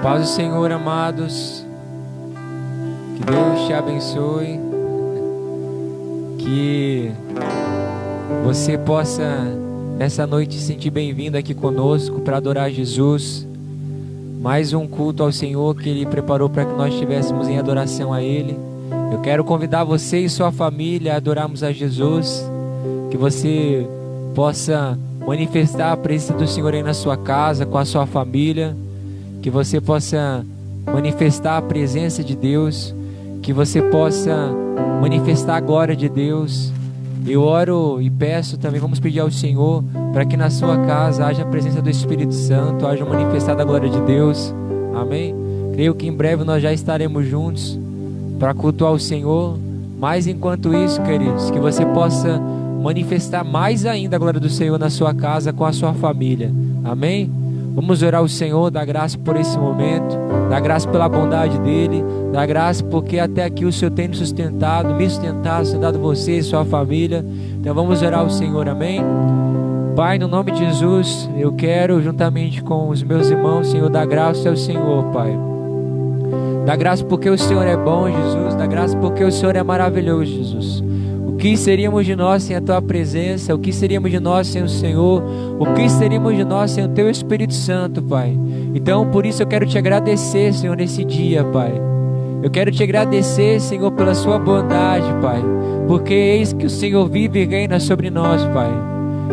Paz do Senhor, amados. Que Deus te abençoe. Que você possa nessa noite se sentir bem-vindo aqui conosco para adorar Jesus. Mais um culto ao Senhor que Ele preparou para que nós estivéssemos em adoração a Ele. Eu quero convidar você e sua família a adorarmos a Jesus. Que você possa manifestar a presença do Senhor aí na sua casa, com a sua família. Que você possa manifestar a presença de Deus. Que você possa manifestar a glória de Deus. Eu oro e peço também, vamos pedir ao Senhor para que na sua casa haja a presença do Espírito Santo, haja manifestada a glória de Deus. Amém? Creio que em breve nós já estaremos juntos para cultuar o Senhor. Mas enquanto isso, queridos, que você possa manifestar mais ainda a glória do Senhor na sua casa, com a sua família. Amém? Vamos orar ao Senhor, dar graça por esse momento, dar graça pela bondade dEle, dar graça porque até aqui o Senhor tem nos sustentado, me sustentado você e sua família. Então vamos orar ao Senhor, amém? Pai, no nome de Jesus, eu quero juntamente com os meus irmãos, Senhor, dar graça ao Senhor, Pai. Dá graça porque o Senhor é bom, Jesus, dá graça porque o Senhor é maravilhoso, Jesus. O que seríamos de nós sem a Tua presença? O que seríamos de nós sem o Senhor? O que seríamos de nós sem o Teu Espírito Santo, Pai? Então, por isso eu quero Te agradecer, Senhor, nesse dia, Pai. Eu quero Te agradecer, Senhor, pela Sua bondade, Pai. Porque eis que o Senhor vive e reina sobre nós, Pai.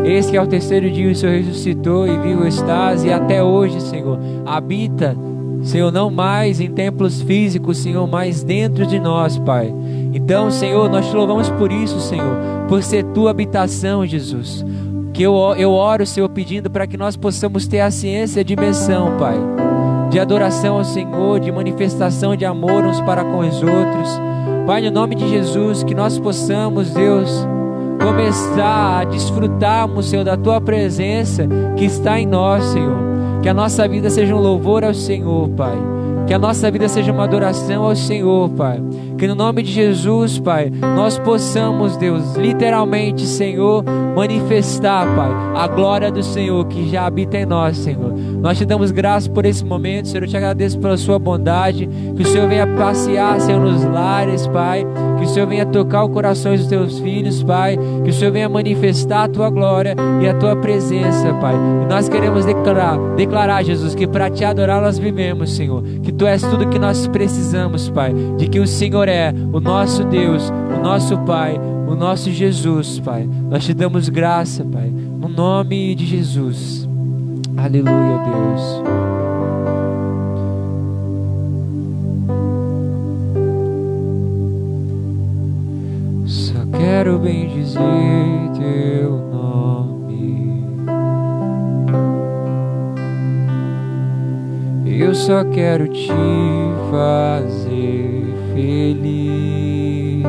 Eis que ao terceiro dia o Senhor ressuscitou e vivo estás, e até hoje, Senhor, habita, Senhor, não mais em templos físicos, Senhor, mas dentro de nós, Pai. Então, Senhor, nós Te louvamos por isso, Senhor, por ser Tua habitação, Jesus. Que eu oro, Senhor, pedindo para que nós possamos ter a ciência e a dimensão, Pai, de adoração ao Senhor, de manifestação de amor uns para com os outros. Pai, no nome de Jesus, que nós possamos, Deus, começar a desfrutarmos, Senhor, da Tua presença que está em nós, Senhor. Que a nossa vida seja um louvor ao Senhor, Pai. Que a nossa vida seja uma adoração ao Senhor, Pai. Que no nome de Jesus, Pai, nós possamos, Deus, literalmente, Senhor, manifestar, Pai, a glória do Senhor que já habita em nós, Senhor. Nós Te damos graça por esse momento, Senhor. Eu Te agradeço pela Sua bondade. Que o Senhor venha passear, Senhor, nos lares, Pai. Que o Senhor venha tocar os corações dos Teus filhos, Pai. Que o Senhor venha manifestar a Tua glória e a Tua presença, Pai. E nós queremos declarar, Jesus, que para Te adorar nós vivemos, Senhor. Que Tu és tudo que nós precisamos, Pai. De que o Senhor é o nosso Deus, o nosso Pai, o nosso Jesus, Pai. Nós Te damos graça, Pai, no nome de Jesus. Aleluia, Deus. Só quero bendizer Teu nome. Eu só quero Te fazer feliz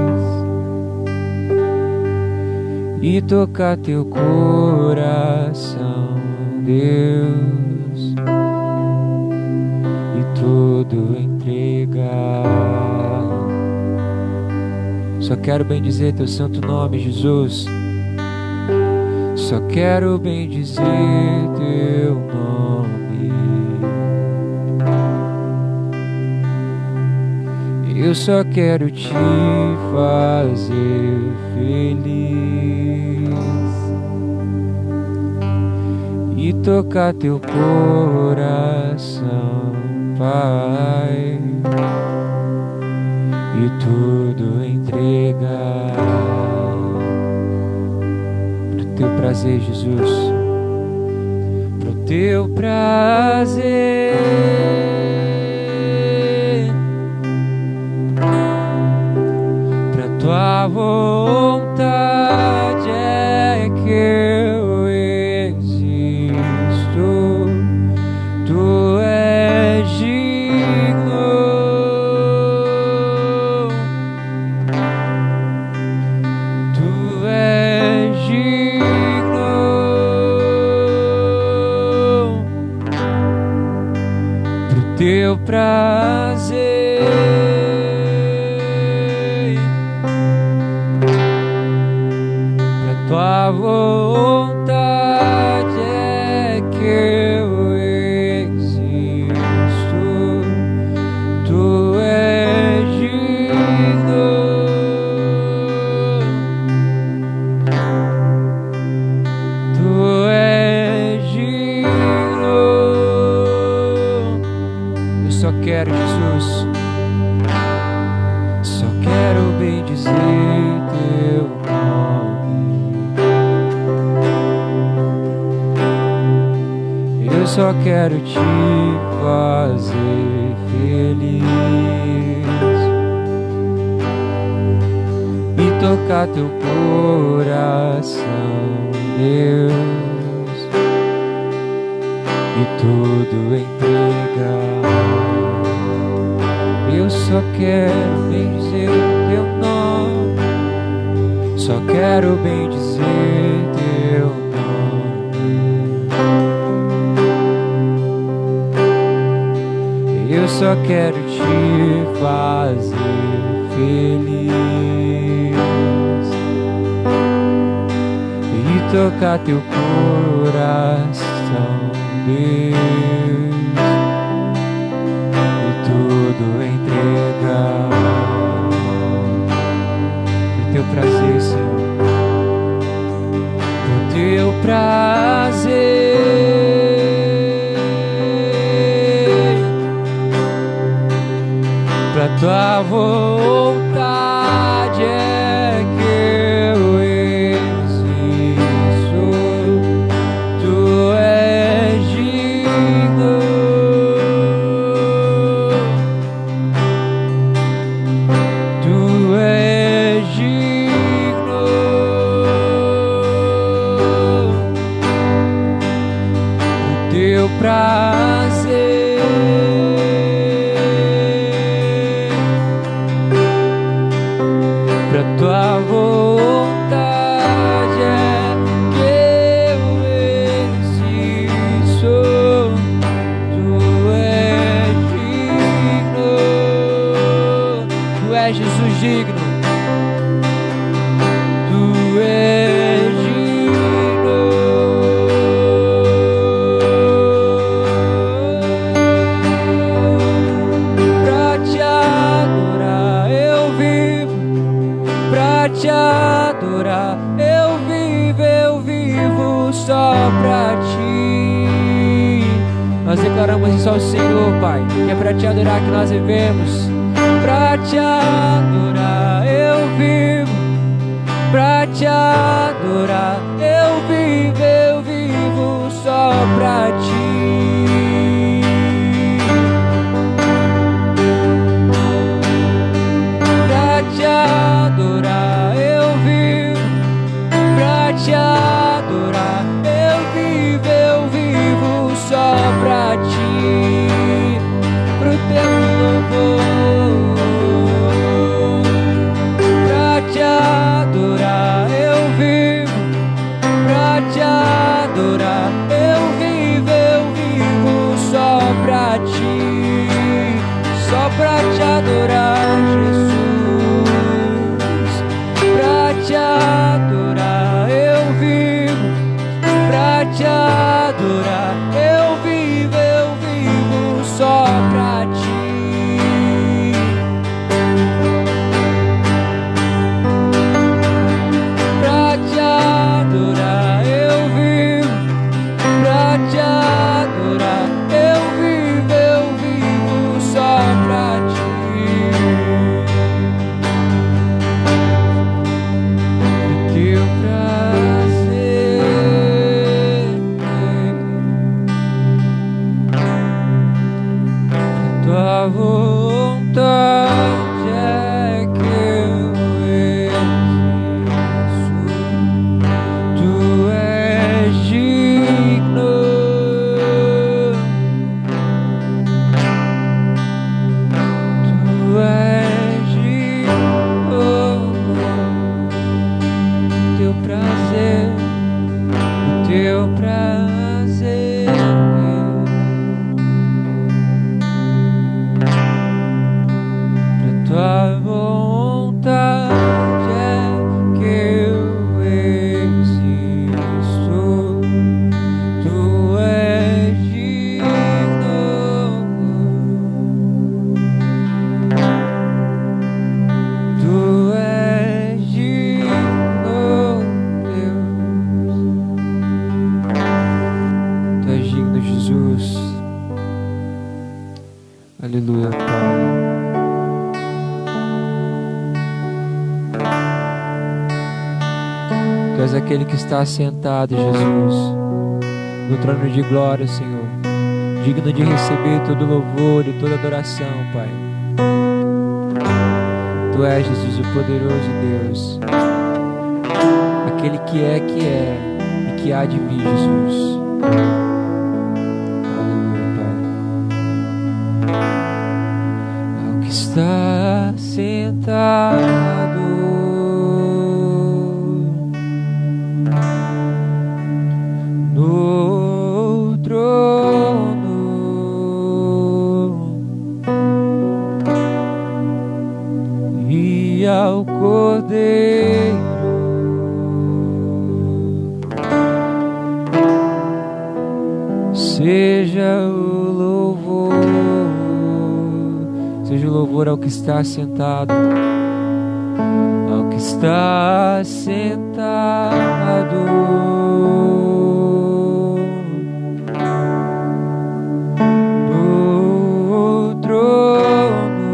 e tocar Teu coração, Deus, e tudo entregar. Só quero bendizer Teu santo nome, Jesus. Só quero bendizer Teu nome. Eu só quero Te fazer feliz e tocar Teu coração, Pai, e tudo entregar pro Teu prazer, Jesus, pro Teu prazer. Tua vontade é que eu existo. Tu és digno. Tu és digno. Pro Teu prazer. Tua vontade é que eu existo. só quero, Jesus, só quero bendizer teu nome. Eu só quero te fazer feliz e tocar teu coração, Deus, e tudo entregar. Eu só quero bendizer teu nome, só quero bendizer teu nome. Eu só quero te fazer feliz e tocar teu coração, Deus, e tudo entregar. Pro teu prazer, Senhor, pro teu prazer, pra tua vontade é que eu existo. Tu és digno, tu és digno, o teu prazer, pra tua vontade é que eu existo. Tu és digno, tu és Jesus digno, tu és digno. Pra te adorar eu vivo, pra te adorar eu vivo só pra ti. Nós declaramos isso ao Senhor, Pai, que é pra te adorar que nós vivemos. Pra te adorar eu vivo, pra te adorar eu vivo só pra ti. Pra te adorar eu vivo, pra te adorar eu vivo só pra ti. Pro teu louvor, pra te adorar eu vivo, pra te adorar eu vivo só pra ti. Só pra te adorar, Jesus, pra te adorar eu vivo, pra te adorar eu vivo só pra ti. Pra te adorar eu vivo, pra te adorar eu vivo só pra ti. O teu prazer, tua vontade é que eu existo. Tu és digno, tu és digno, teu prazer, o teu prazer. Aleluia, Pai. Tu és aquele que está sentado, Jesus, no trono de glória, Senhor, digno de receber todo louvor e toda adoração, Pai. Tu és, Jesus, o poderoso Deus, aquele que é e que há de vir, Jesus. Aleluia, Pai. Ao que está sentado no trono, e ao Cordeiro seja o louvor ao que está sentado, ao que está sentado no trono,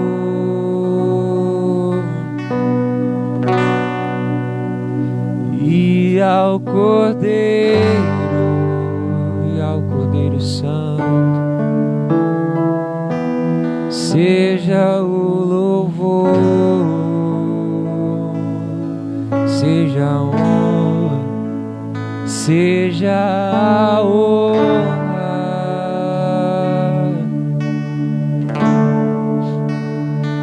e ao Cordeiro Santo, seja o louvor, seja a honra, seja a honra,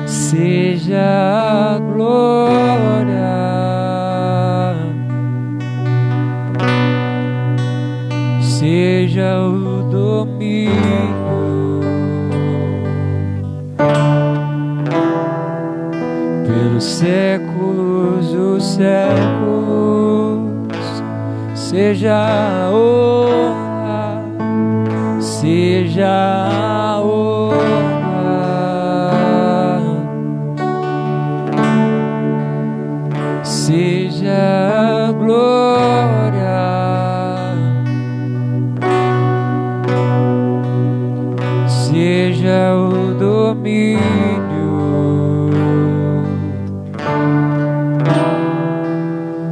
seja a glória, seja o domínio pelos séculos dos séculos, seja a honra, seja a honra, seja a glória, seja o domínio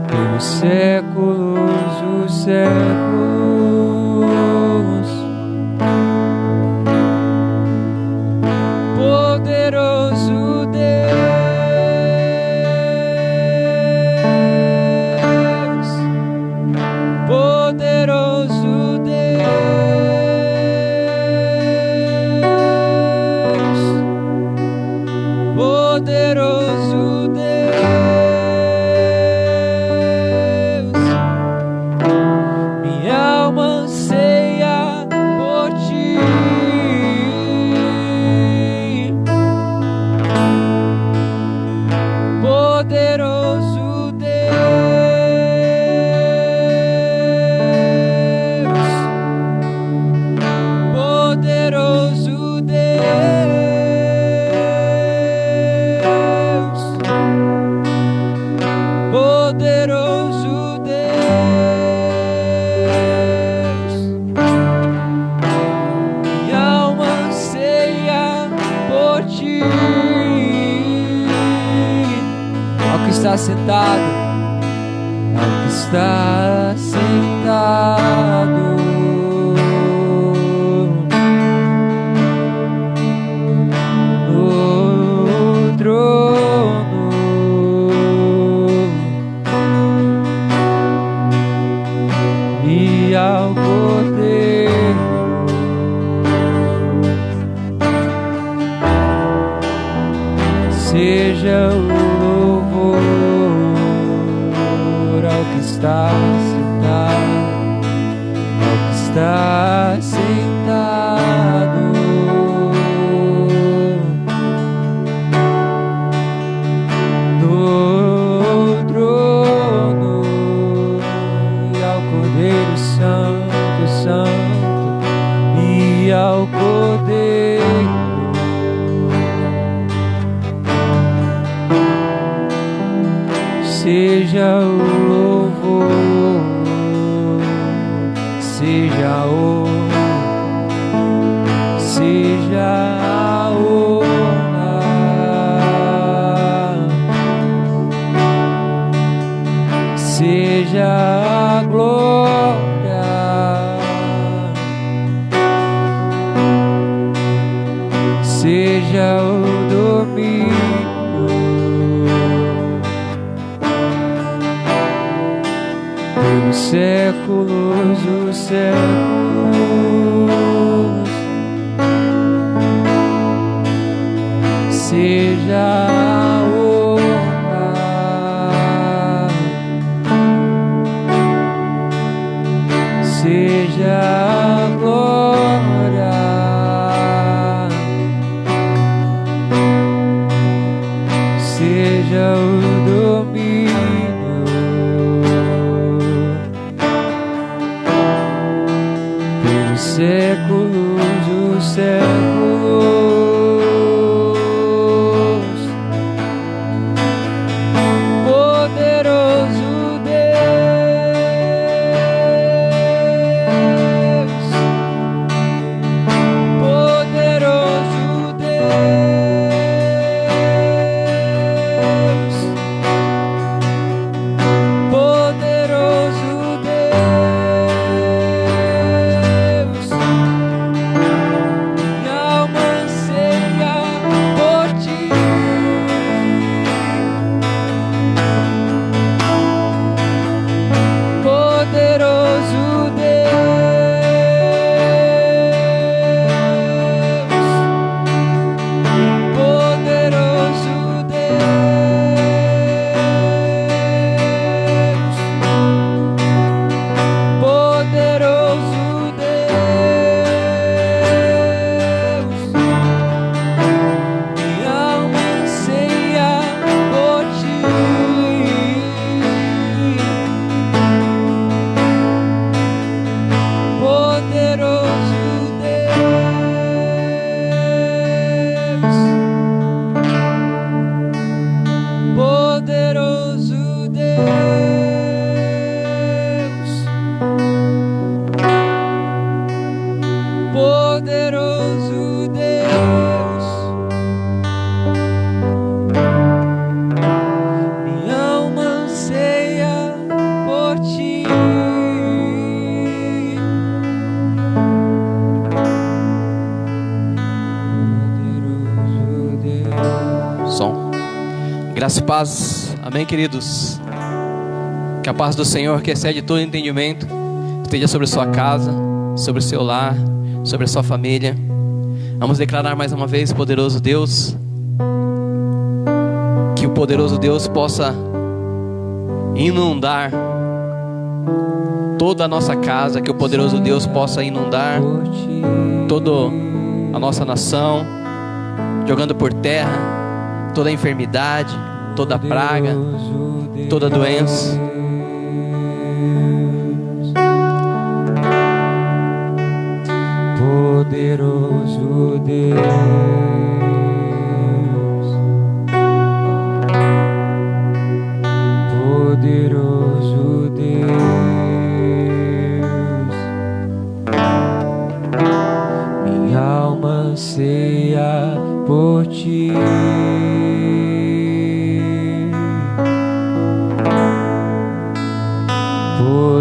pelos séculos dos séculos. Poderoso Deus, poderoso Deus, poderoso Deus, minha alma anseia por ti, poderoso Deus, poderoso Deus, poderoso Deus, minha alma anseia por ti, ao que está sentado, ao que está sentado no trono, e ao Cordeiro seja o louvor ao que está sentado, ao que está sentado no trono, e ao Cordeiro Santo, Santo, e ao Cordeiro seja o louvor, seja a honra, seja a honra, seja o domínio pelos séculos dos séculos, seja a honra, seja a glória, seja o domínio pelos séculos dos séculos. Graça e paz, amém, queridos? Que a paz do Senhor, que excede todo entendimento, esteja sobre a sua casa, sobre o seu lar, sobre a sua família. Vamos declarar mais uma vez, poderoso Deus, que o poderoso Deus possa inundar toda a nossa casa, que o poderoso Deus possa inundar toda a nossa nação, jogando por terra toda a enfermidade, toda a praga, toda a doença. Poderoso Deus, poderoso Deus, minha alma anseia por ti.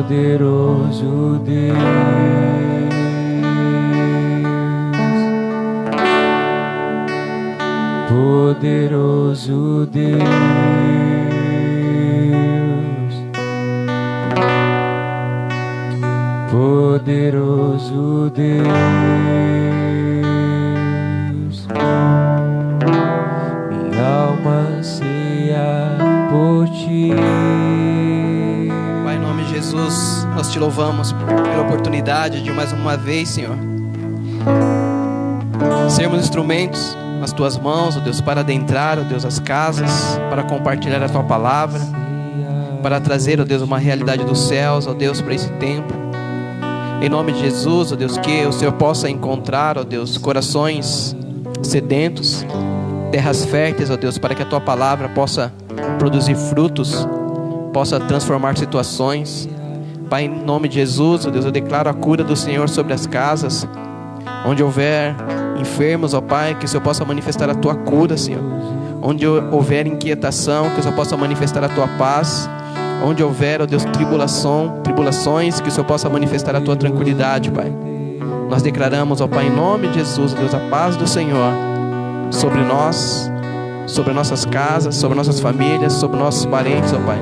Poderoso Deus, poderoso Deus, poderoso Deus, minha alma anseia por ti. Pai, em nome de Jesus, nós te louvamos pela oportunidade de mais uma vez, Senhor, sermos instrumentos nas tuas mãos, ó Deus, para adentrar, ó Deus, as casas, para compartilhar a tua palavra, para trazer, ó Deus, uma realidade dos céus, ó Deus, para esse tempo. Em nome de Jesus, ó Deus, que o Senhor possa encontrar, ó Deus, corações sedentos, terras férteis, ó Deus, para que a tua palavra possa produzir frutos, possa transformar situações. Pai, em nome de Jesus, ó Deus, eu declaro a cura do Senhor sobre as casas, onde houver enfermos, ó Pai, que o Senhor possa manifestar a tua cura, Senhor. Onde houver inquietação, que o Senhor possa manifestar a tua paz. Onde houver, ó Deus, tribulações, que o Senhor possa manifestar a tua tranquilidade, Pai. Nós declaramos, ó Pai, em nome de Jesus, ó Deus, a paz do Senhor sobre nós, sobre nossas casas, sobre nossas famílias, sobre nossos parentes, ó Pai.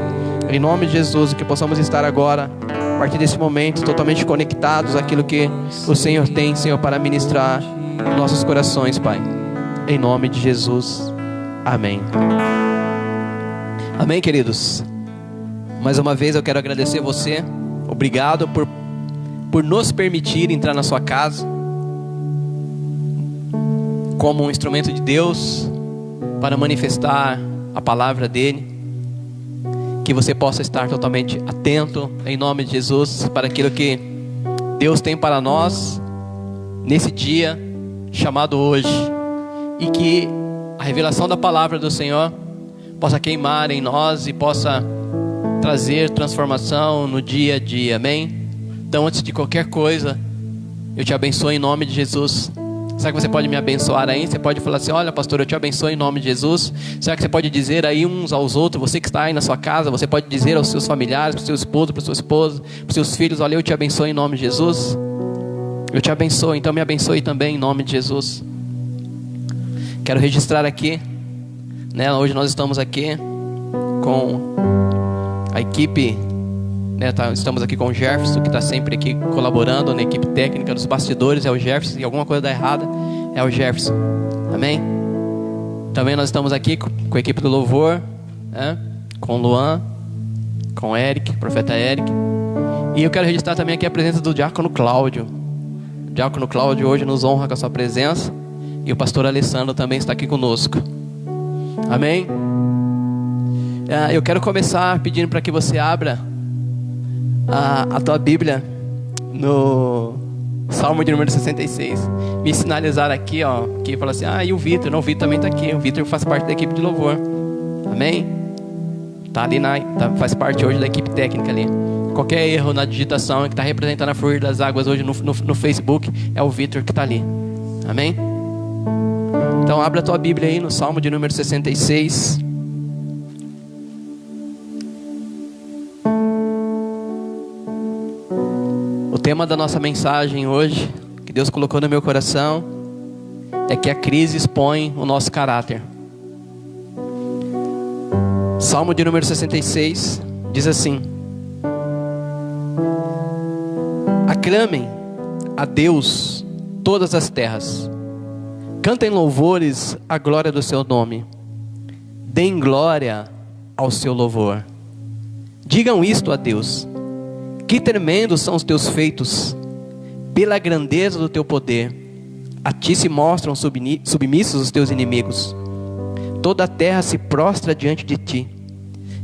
Em nome de Jesus, que possamos estar agora, a partir desse momento, totalmente conectados àquilo que o Senhor tem, Senhor, para ministrar nossos corações, Pai. Em nome de Jesus. Amém. Amém, queridos. Mais uma vez eu quero agradecer você. Obrigado por nos permitir entrar na sua casa como um instrumento de Deus para manifestar a palavra dele. Que você possa estar totalmente atento, em nome de Jesus, para aquilo que Deus tem para nós nesse dia chamado hoje, e que a revelação da palavra do Senhor possa queimar em nós e possa trazer transformação no dia a dia. Amém? Então, antes de qualquer coisa, eu te abençoo em nome de Jesus. Será que você pode me abençoar aí? Você pode falar assim: olha, pastor, eu te abençoo em nome de Jesus. Será que você pode dizer aí uns aos outros, você que está aí na sua casa, você pode dizer aos seus familiares, para o seu esposo, para a sua esposa, para os seus filhos: olha, eu te abençoo em nome de Jesus. Eu te abençoo, então me abençoe também em nome de Jesus. Quero registrar aqui, né, hoje nós estamos aqui com a equipe, né, estamos aqui com o Jefferson, que está sempre aqui colaborando na equipe técnica dos bastidores. É o Jefferson, e alguma coisa dá errada, é o Jefferson. Amém? Também nós estamos aqui com a equipe do louvor, né, com o Luan, com o Eric, o profeta Eric. E eu quero registrar também aqui a presença do diácono Cláudio. O diácono Cláudio hoje nos honra com a sua presença, e o pastor Alessandro também está aqui conosco. Amém? Eu quero começar pedindo para que você abra a tua Bíblia no Salmo de número 66. Me sinalizar aqui, ó, que fala assim: e o Vitor? Não, o Vitor também está aqui. O Vitor faz parte da equipe de louvor. Amém? Tá ali faz parte hoje da equipe técnica ali. Qualquer erro na digitação que está representando a Fluir das Águas hoje no Facebook, é o Vitor que está ali. Amém? Então abra a tua Bíblia aí no Salmo de número 66. O tema da nossa mensagem hoje, que Deus colocou no meu coração, é que a crise expõe o nosso caráter. Salmo de número 66 diz assim: aclamem a Deus todas as terras, cantem louvores à glória do seu nome, deem glória ao seu louvor. Digam isto a Deus: que tremendos são os teus feitos, pela grandeza do teu poder, a ti se mostram submissos os teus inimigos. Toda a terra se prostra diante de ti,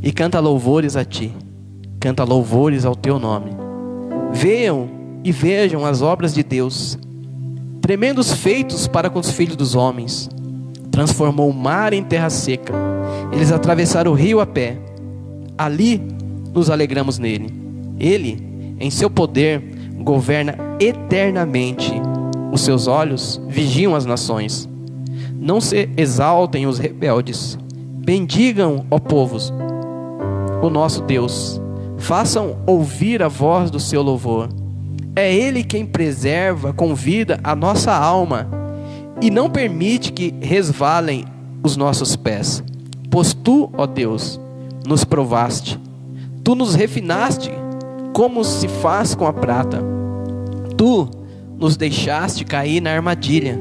e canta louvores a ti, canta louvores ao teu nome. Venham e vejam as obras de Deus, tremendos feitos para com os filhos dos homens. Transformou o mar em terra seca, eles atravessaram o rio a pé, ali nos alegramos nele. Ele, em seu poder, governa eternamente. Os seus olhos vigiam as nações. Não se exaltem os rebeldes. Bendigam, ó povos, o nosso Deus. Façam ouvir a voz do seu louvor. É Ele quem preserva com vida a nossa alma e não permite que resvalem os nossos pés. Pois tu, ó Deus, nos provaste. Tu nos refinaste como se faz com a prata. Tu nos deixaste cair na armadilha,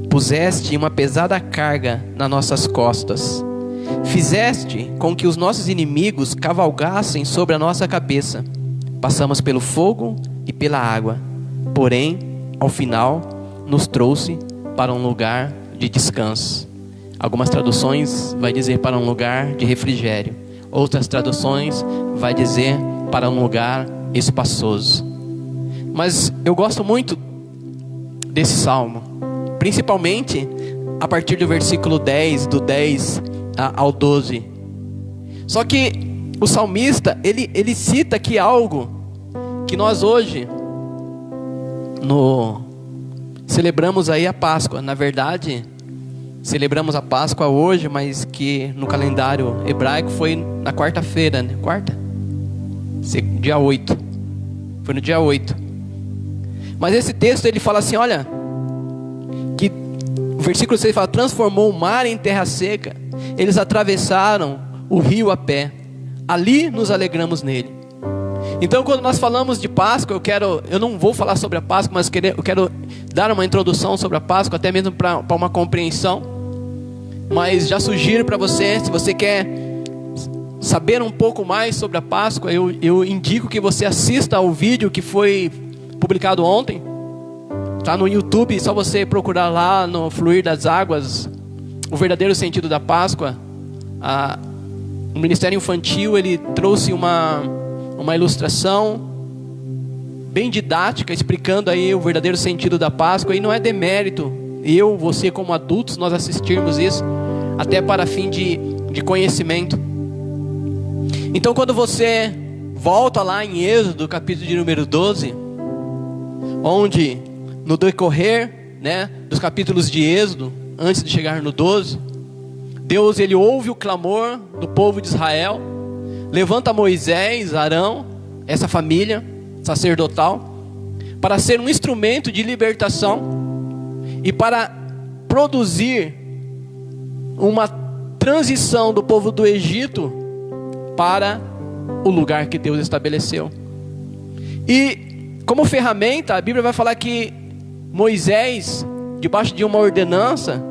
puseste uma pesada carga nas nossas costas, fizeste com que os nossos inimigos cavalgassem sobre a nossa cabeça. Passamos pelo fogo e pela água, porém, ao final, nos trouxe para um lugar de descanso. Algumas traduções vai dizer para um lugar de refrigério. Outras traduções vai dizer para um lugar espaçoso. Mas eu gosto muito desse salmo, principalmente a partir do versículo 10, do 10 ao 12. Só que o salmista, ele cita aqui algo que nós hoje celebramos aí a Páscoa. Na verdade, celebramos a Páscoa hoje, mas que no calendário hebraico foi na quarta-feira, né? Dia 8. Foi no dia 8. Mas esse texto ele fala assim: olha, que O versículo 6 fala: transformou o mar em terra seca, eles atravessaram o rio a pé, ali nos alegramos nele. Então, quando nós falamos de Páscoa, eu não vou falar sobre a Páscoa, mas eu quero dar uma introdução sobre a Páscoa, até mesmo para uma compreensão. Mas já sugiro para você, se você quer saber um pouco mais sobre a Páscoa, eu indico que você assista ao vídeo que foi publicado ontem. Está no YouTube, só você procurar lá no Fluir das Águas, o verdadeiro sentido da Páscoa. O Ministério Infantil, ele trouxe uma ilustração bem didática, explicando aí o verdadeiro sentido da Páscoa. E não é demérito você como adultos, nós assistirmos isso, até para fim de conhecimento. Então, quando você volta lá em Êxodo, capítulo de número 12, onde no decorrer, dos capítulos de Êxodo, antes de chegar no 12, Deus, ele ouve o clamor do povo de Israel, levanta Moisés, Arão, essa família sacerdotal, para ser um instrumento de libertação e para produzir uma transição do povo do Egito para o lugar que Deus estabeleceu. E como ferramenta, a Bíblia vai falar que Moisés, debaixo de uma ordenança,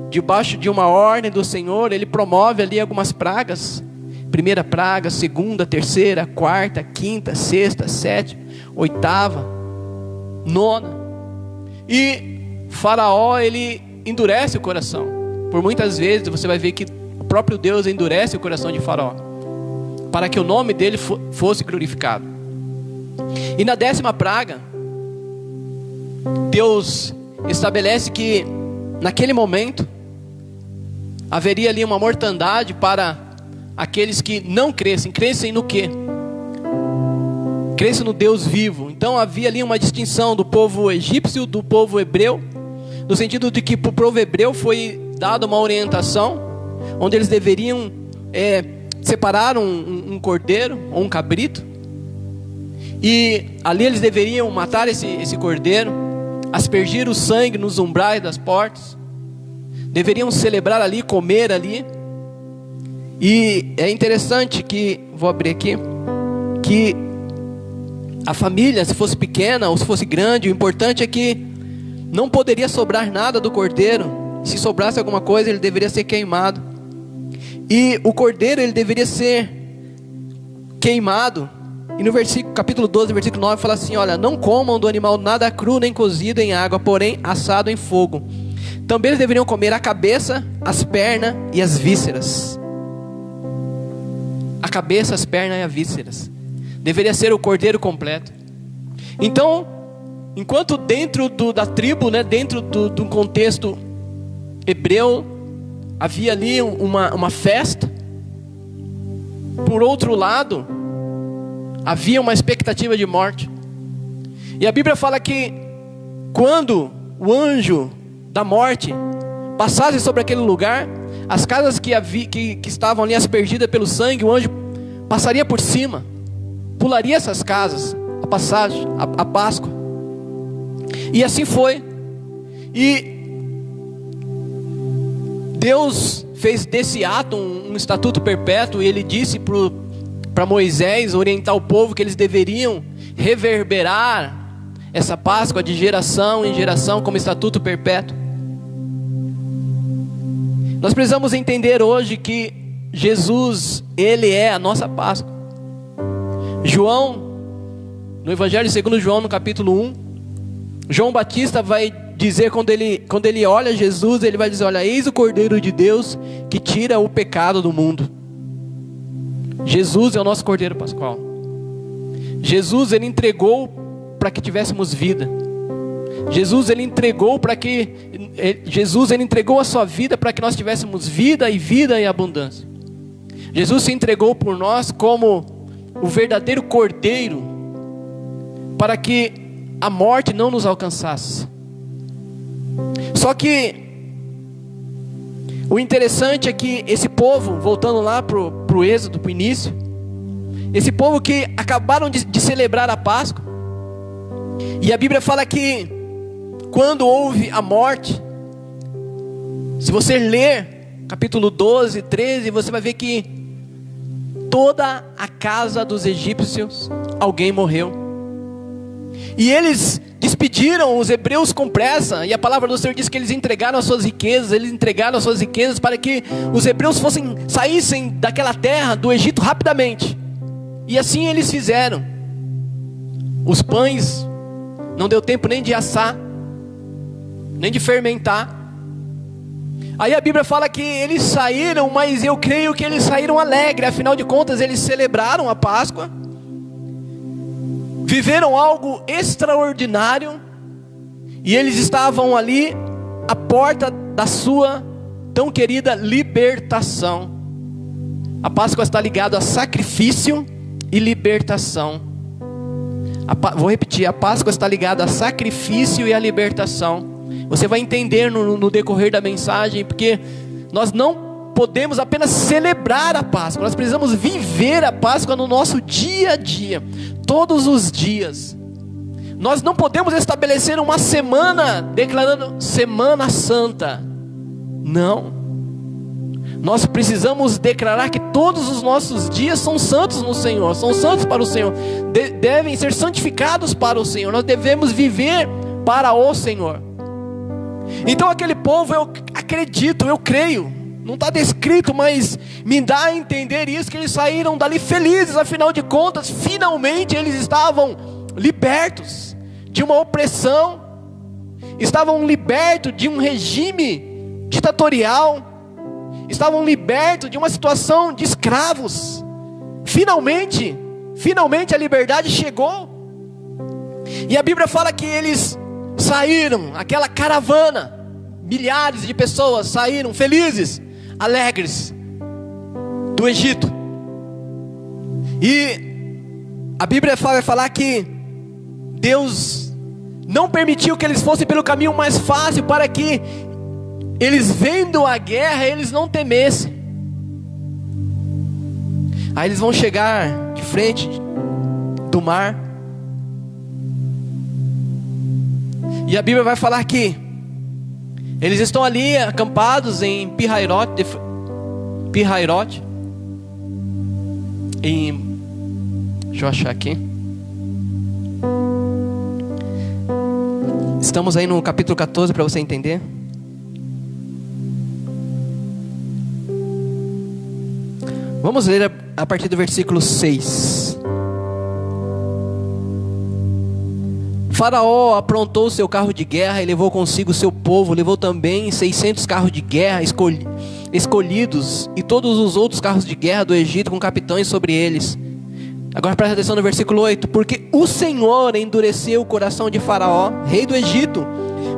debaixo de uma ordem do Senhor, ele promove ali algumas pragas. Primeira praga, segunda, terceira, quarta, quinta, sexta, sétima, oitava, nona. E Faraó, ele endurece o coração. Por muitas vezes você vai ver que o próprio Deus endurece o coração de Faraó, para que o nome dele fosse glorificado. E na 10ª praga, Deus estabelece que naquele momento haveria ali uma mortandade para aqueles que não crescem no quê? Crescem no Deus vivo. Então havia ali uma distinção do povo egípcio do povo hebreu, no sentido de que para o povo hebreu foi dada uma orientação, onde eles deveriam separar um cordeiro ou um cabrito, e ali eles deveriam matar esse cordeiro, aspergir o sangue nos umbrais das portas, deveriam celebrar ali, comer ali. E é interessante que, vou abrir aqui, que a família, se fosse pequena ou se fosse grande, o importante é que não poderia sobrar nada do cordeiro. Se sobrasse alguma coisa, ele deveria ser queimado. E o cordeiro, ele deveria ser queimado. E no capítulo 12, versículo 9, fala assim: olha, não comam do animal nada cru nem cozido em água, porém assado em fogo. Também eles deveriam comer a cabeça, as pernas e as vísceras. A cabeça, as pernas e as vísceras. Deveria ser o cordeiro completo. Então, enquanto dentro da tribo, dentro do contexto hebreu, havia ali uma festa, por outro lado, havia uma expectativa de morte. E a Bíblia fala que quando o anjo da morte passasse sobre aquele lugar, as casas que estavam ali aspergidas pelo sangue, o anjo passaria por cima, pularia essas casas, a passagem, a Páscoa. E assim foi. E Deus fez desse ato um estatuto perpétuo, e ele disse para Moisés orientar o povo que eles deveriam reverberar essa Páscoa de geração em geração como estatuto perpétuo. Nós precisamos entender hoje que Jesus, ele é a nossa Páscoa. João, no Evangelho segundo João, no capítulo 1, João Batista vai dizer, quando ele olha Jesus, ele vai dizer: olha, eis o Cordeiro de Deus que tira o pecado do mundo. Jesus é o nosso Cordeiro Pascual. Jesus, ele entregou para que tivéssemos vida. Jesus, ele entregou a sua vida para que nós tivéssemos vida e abundância. Jesus se entregou por nós como o verdadeiro Cordeiro, para que a morte não nos alcançasse. Só que o interessante é que esse povo, voltando lá pro Êxodo, pro início, esse povo que acabaram de celebrar a Páscoa, e a Bíblia fala que quando houve a morte, Se você ler capítulo 12, 13, você vai ver que toda a casa dos egípcios, alguém morreu. E eles despediram os hebreus com pressa, e a palavra do Senhor diz que eles entregaram as suas riquezas, para que os hebreus saíssem daquela terra, do Egito, rapidamente. E assim eles fizeram. Os pães não deu tempo nem de assar, nem de fermentar. Aí a Bíblia fala que eles saíram, mas eu creio que eles saíram alegres. Afinal de contas, eles celebraram a Páscoa, viveram algo extraordinário, e eles estavam ali à porta da sua tão querida libertação. A Páscoa está ligada a sacrifício e libertação. Vou repetir, a Páscoa está ligada a sacrifício e a libertação. Você vai entender no decorrer da mensagem, porque nós não podemos apenas celebrar a Páscoa, nós precisamos viver a Páscoa no nosso dia a dia, todos os dias. Nós não podemos estabelecer uma semana declarando Semana Santa. Não. Nós precisamos declarar que todos os nossos dias são santos no Senhor, são santos para o Senhor, devem ser santificados para o Senhor. Nós devemos viver para o Senhor. Então aquele povo, eu acredito, eu creio, não está descrito, mas me dá a entender isso, que eles saíram dali felizes. Afinal de contas, finalmente eles estavam libertos de uma opressão, estavam libertos de um regime ditatorial, estavam libertos de uma situação de escravos. Finalmente a liberdade chegou. E a Bíblia fala que eles saíram, aquela caravana, milhares de pessoas saíram felizes, alegres do Egito. E a Bíblia vai falar que Deus não permitiu que eles fossem pelo caminho mais fácil, para que eles, vendo a guerra, eles não temessem. Aí eles vão chegar de frente do mar, e a Bíblia vai falar que eles estão ali acampados em Pi-Hairote, deixa eu achar aqui. Estamos aí no capítulo 14 para você entender. Vamos ler a partir do versículo 6. Faraó aprontou seu carro de guerra e levou consigo seu povo. Levou também 600 carros de guerra escolhidos, e todos os outros carros de guerra do Egito, com capitães sobre eles. Agora presta atenção no versículo 8. Porque o Senhor endureceu o coração de Faraó, rei do Egito,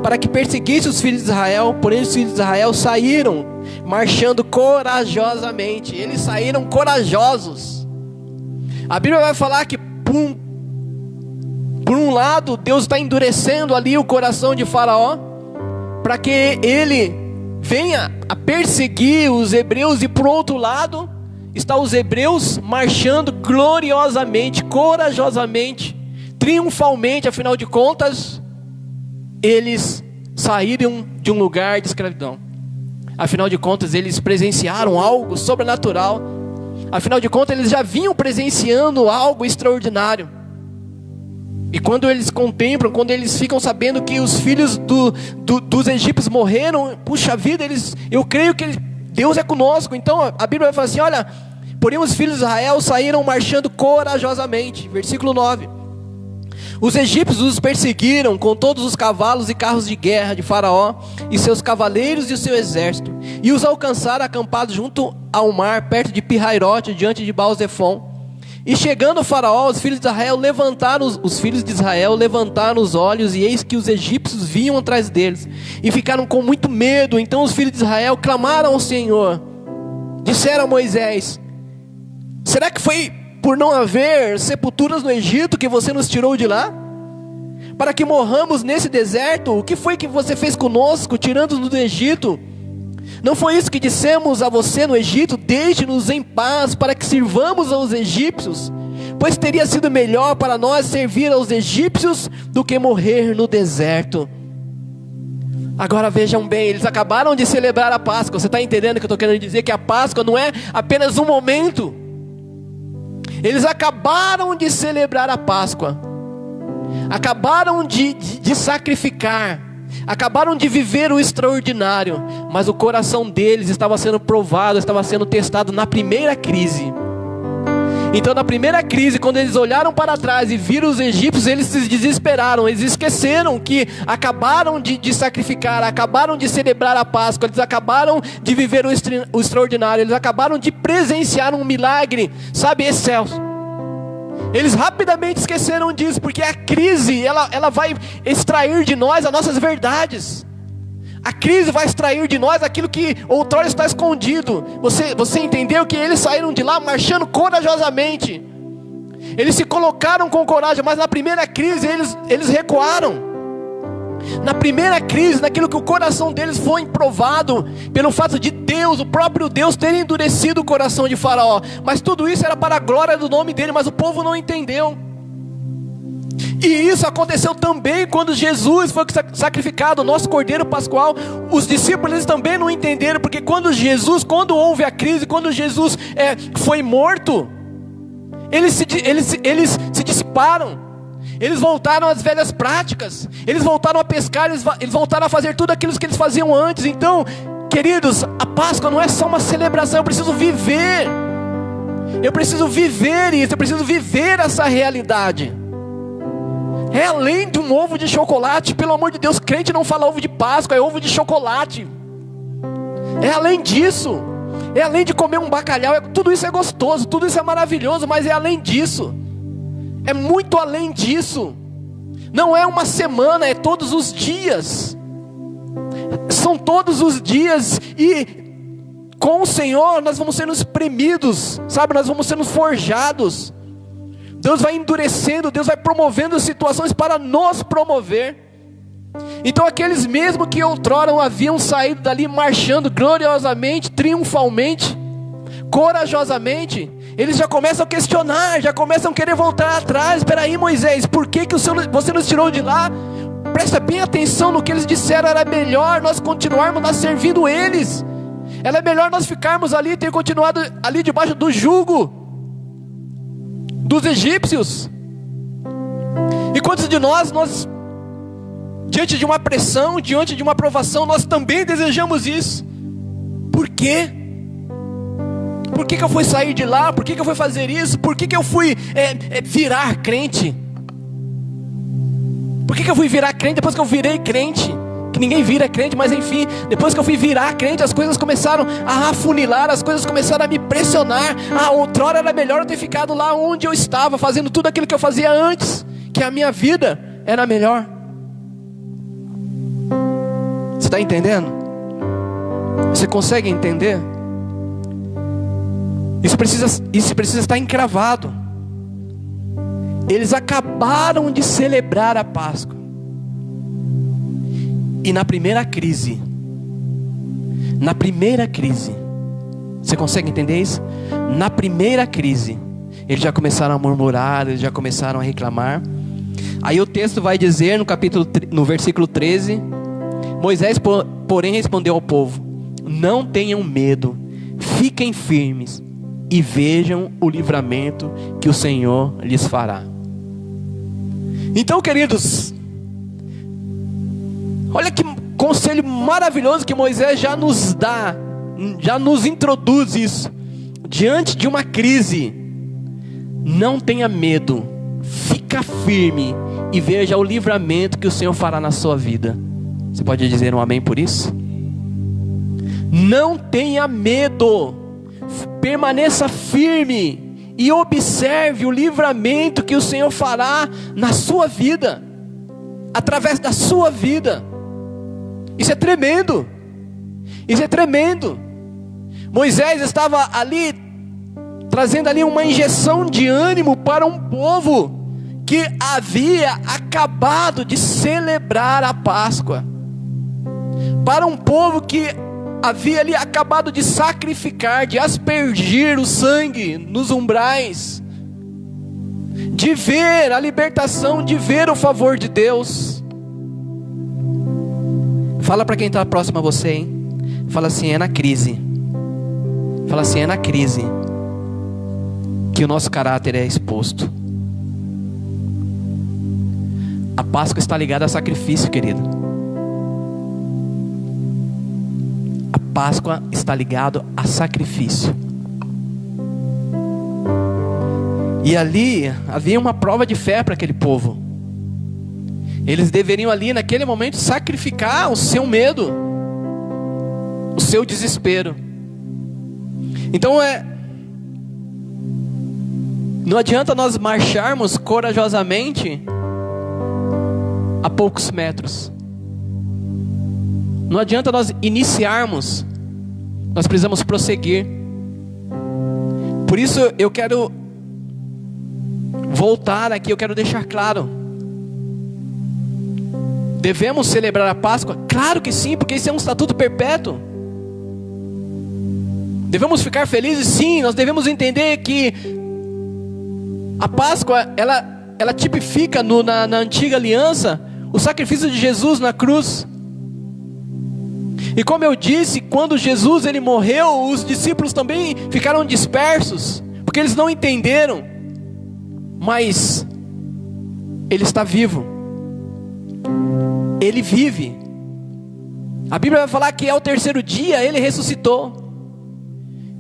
para que perseguisse os filhos de Israel. Porém os filhos de Israel saíram marchando corajosamente. Eles saíram corajosos. A Bíblia vai falar que por um lado, Deus está endurecendo ali o coração de Faraó, para que ele venha a perseguir os hebreus. E por outro lado, está os hebreus marchando gloriosamente, corajosamente, triunfalmente. Afinal de contas, eles saíram de um lugar de escravidão. Afinal de contas, eles presenciaram algo sobrenatural. Afinal de contas, eles já vinham presenciando algo extraordinário. E quando eles contemplam, quando eles ficam sabendo que os filhos dos egípcios morreram, puxa vida, eu creio que Deus é conosco. Então a Bíblia vai falar assim: olha, porém os filhos de Israel saíram marchando corajosamente. Versículo 9. Os egípcios os perseguiram com todos os cavalos e carros de guerra de Faraó e seus cavaleiros e o seu exército, e os alcançaram acampados junto ao mar, perto de Pi-Hairote, diante de Baal-Zephon. E chegando o Faraó, os filhos de Israel levantaram os olhos, e eis que os egípcios vinham atrás deles, e ficaram com muito medo. Então os filhos de Israel clamaram ao Senhor, disseram a Moisés: será que foi por não haver sepulturas no Egito que você nos tirou de lá, para que morramos nesse deserto? O que foi que você fez conosco, tirando-nos do Egito? Não foi isso que dissemos a você no Egito: deixe-nos em paz, para que sirvamos aos egípcios? Pois teria sido melhor para nós servir aos egípcios do que morrer no deserto. Agora vejam bem, eles acabaram de celebrar a Páscoa. Você está entendendo o que eu estou querendo dizer? Que a Páscoa não é apenas um momento. Eles acabaram de celebrar a Páscoa, acabaram de sacrificar, acabaram de viver o extraordinário, mas o coração deles estava sendo provado, estava sendo testado na primeira crise. Então na primeira crise, quando eles olharam para trás e viram os egípcios, eles se desesperaram, eles esqueceram que acabaram de sacrificar, acabaram de celebrar a Páscoa, eles acabaram de viver o extraordinário, eles acabaram de presenciar um milagre, sabe, excelso. Eles rapidamente esqueceram disso, porque a crise, ela vai extrair de nós as nossas verdades. A crise vai extrair de nós aquilo que outrora está escondido. Você entendeu que eles saíram de lá marchando corajosamente. Eles se colocaram com coragem, mas na primeira crise eles recuaram. Na primeira crise, naquilo que o coração deles foi provado, pelo fato de Deus, o próprio Deus, ter endurecido o coração de Faraó. Mas tudo isso era para a glória do nome dele, mas o povo não entendeu. E isso aconteceu também quando Jesus foi sacrificado, o nosso Cordeiro Pascual. Os discípulos eles também não entenderam, porque quando houve a crise, quando Jesus foi morto, eles se dissiparam, eles voltaram às velhas práticas, eles voltaram a pescar, eles voltaram a fazer tudo aquilo que eles faziam antes. Então, queridos, a Páscoa não é só uma celebração, eu preciso viver isso, eu preciso viver essa realidade. É além de um ovo de chocolate, pelo amor de Deus, crente não fala ovo de Páscoa, é ovo de chocolate. É além disso, é além de comer um bacalhau, tudo isso é gostoso, tudo isso é maravilhoso, mas é além disso, é muito além disso. Não é uma semana, é todos os dias, são todos os dias, e com o Senhor nós vamos sendo espremidos, sabe, nós vamos sendo forjados. Deus vai endurecendo, Deus vai promovendo situações para nos promover. Então aqueles mesmo que outrora haviam saído dali marchando gloriosamente, triunfalmente, corajosamente, eles já começam a questionar, já começam a querer voltar atrás. Espera aí, Moisés, por que você nos tirou de lá? Presta bem atenção no que eles disseram. Era melhor nós continuarmos servindo eles, era melhor nós ficarmos ali, ter continuado ali debaixo do jugo dos egípcios. E quantos de nós, diante de uma pressão, diante de uma provação, nós também desejamos isso? Por quê? Por que eu fui sair de lá? Por que eu fui fazer isso? Por que eu fui virar crente? Por que eu fui virar crente depois que eu virei crente? Que ninguém vira crente, mas enfim, depois que eu fui virar crente, as coisas começaram a afunilar, as coisas começaram a me pressionar. Outrora era melhor eu ter ficado lá onde eu estava, fazendo tudo aquilo que eu fazia antes, que a minha vida era melhor. Você está entendendo? Você consegue entender? Isso precisa estar encravado. Eles acabaram de celebrar a Páscoa, e na primeira crise, você consegue entender isso? Na primeira crise, eles já começaram a murmurar, eles já começaram a reclamar. Aí o texto vai dizer no versículo 13: Moisés, porém, respondeu ao povo: não tenham medo, fiquem firmes e vejam o livramento que o Senhor lhes fará. Então, queridos, olha que conselho maravilhoso que Moisés já nos dá, já nos introduz isso. Diante de uma crise, não tenha medo, fica firme e veja o livramento que o Senhor fará na sua vida. Você pode dizer um amém por isso? Não tenha medo, permaneça firme e observe o livramento que o Senhor fará na sua vida, através da sua vida. Isso é tremendo. Isso é tremendo. Moisés estava ali trazendo ali uma injeção de ânimo para um povo que havia acabado de celebrar a Páscoa, para um povo que havia ali acabado de sacrificar, de aspergir o sangue nos umbrais, de ver a libertação, de ver o favor de Deus. Fala para quem está próximo a você, hein? Fala assim, é na crise. Fala assim, é na crise que o nosso caráter é exposto. A Páscoa está ligada a sacrifício, querido. A Páscoa está ligada a sacrifício. E ali havia uma prova de fé para aquele povo. Eles deveriam ali naquele momento sacrificar o seu medo, o seu desespero. Então não adianta nós marcharmos corajosamente a poucos metros. Não adianta nós iniciarmos. Nós precisamos prosseguir. Por isso eu quero voltar aqui, eu quero deixar claro. Devemos celebrar a Páscoa? Claro que sim, porque isso é um estatuto perpétuo. Devemos ficar felizes? Sim, nós devemos entender que a Páscoa, ela tipifica na antiga aliança o sacrifício de Jesus na cruz. E como eu disse, quando Jesus ele morreu, os discípulos também ficaram dispersos, porque eles não entenderam. Mas Ele está vivo. Ele vive. A Bíblia vai falar que ao terceiro dia Ele ressuscitou.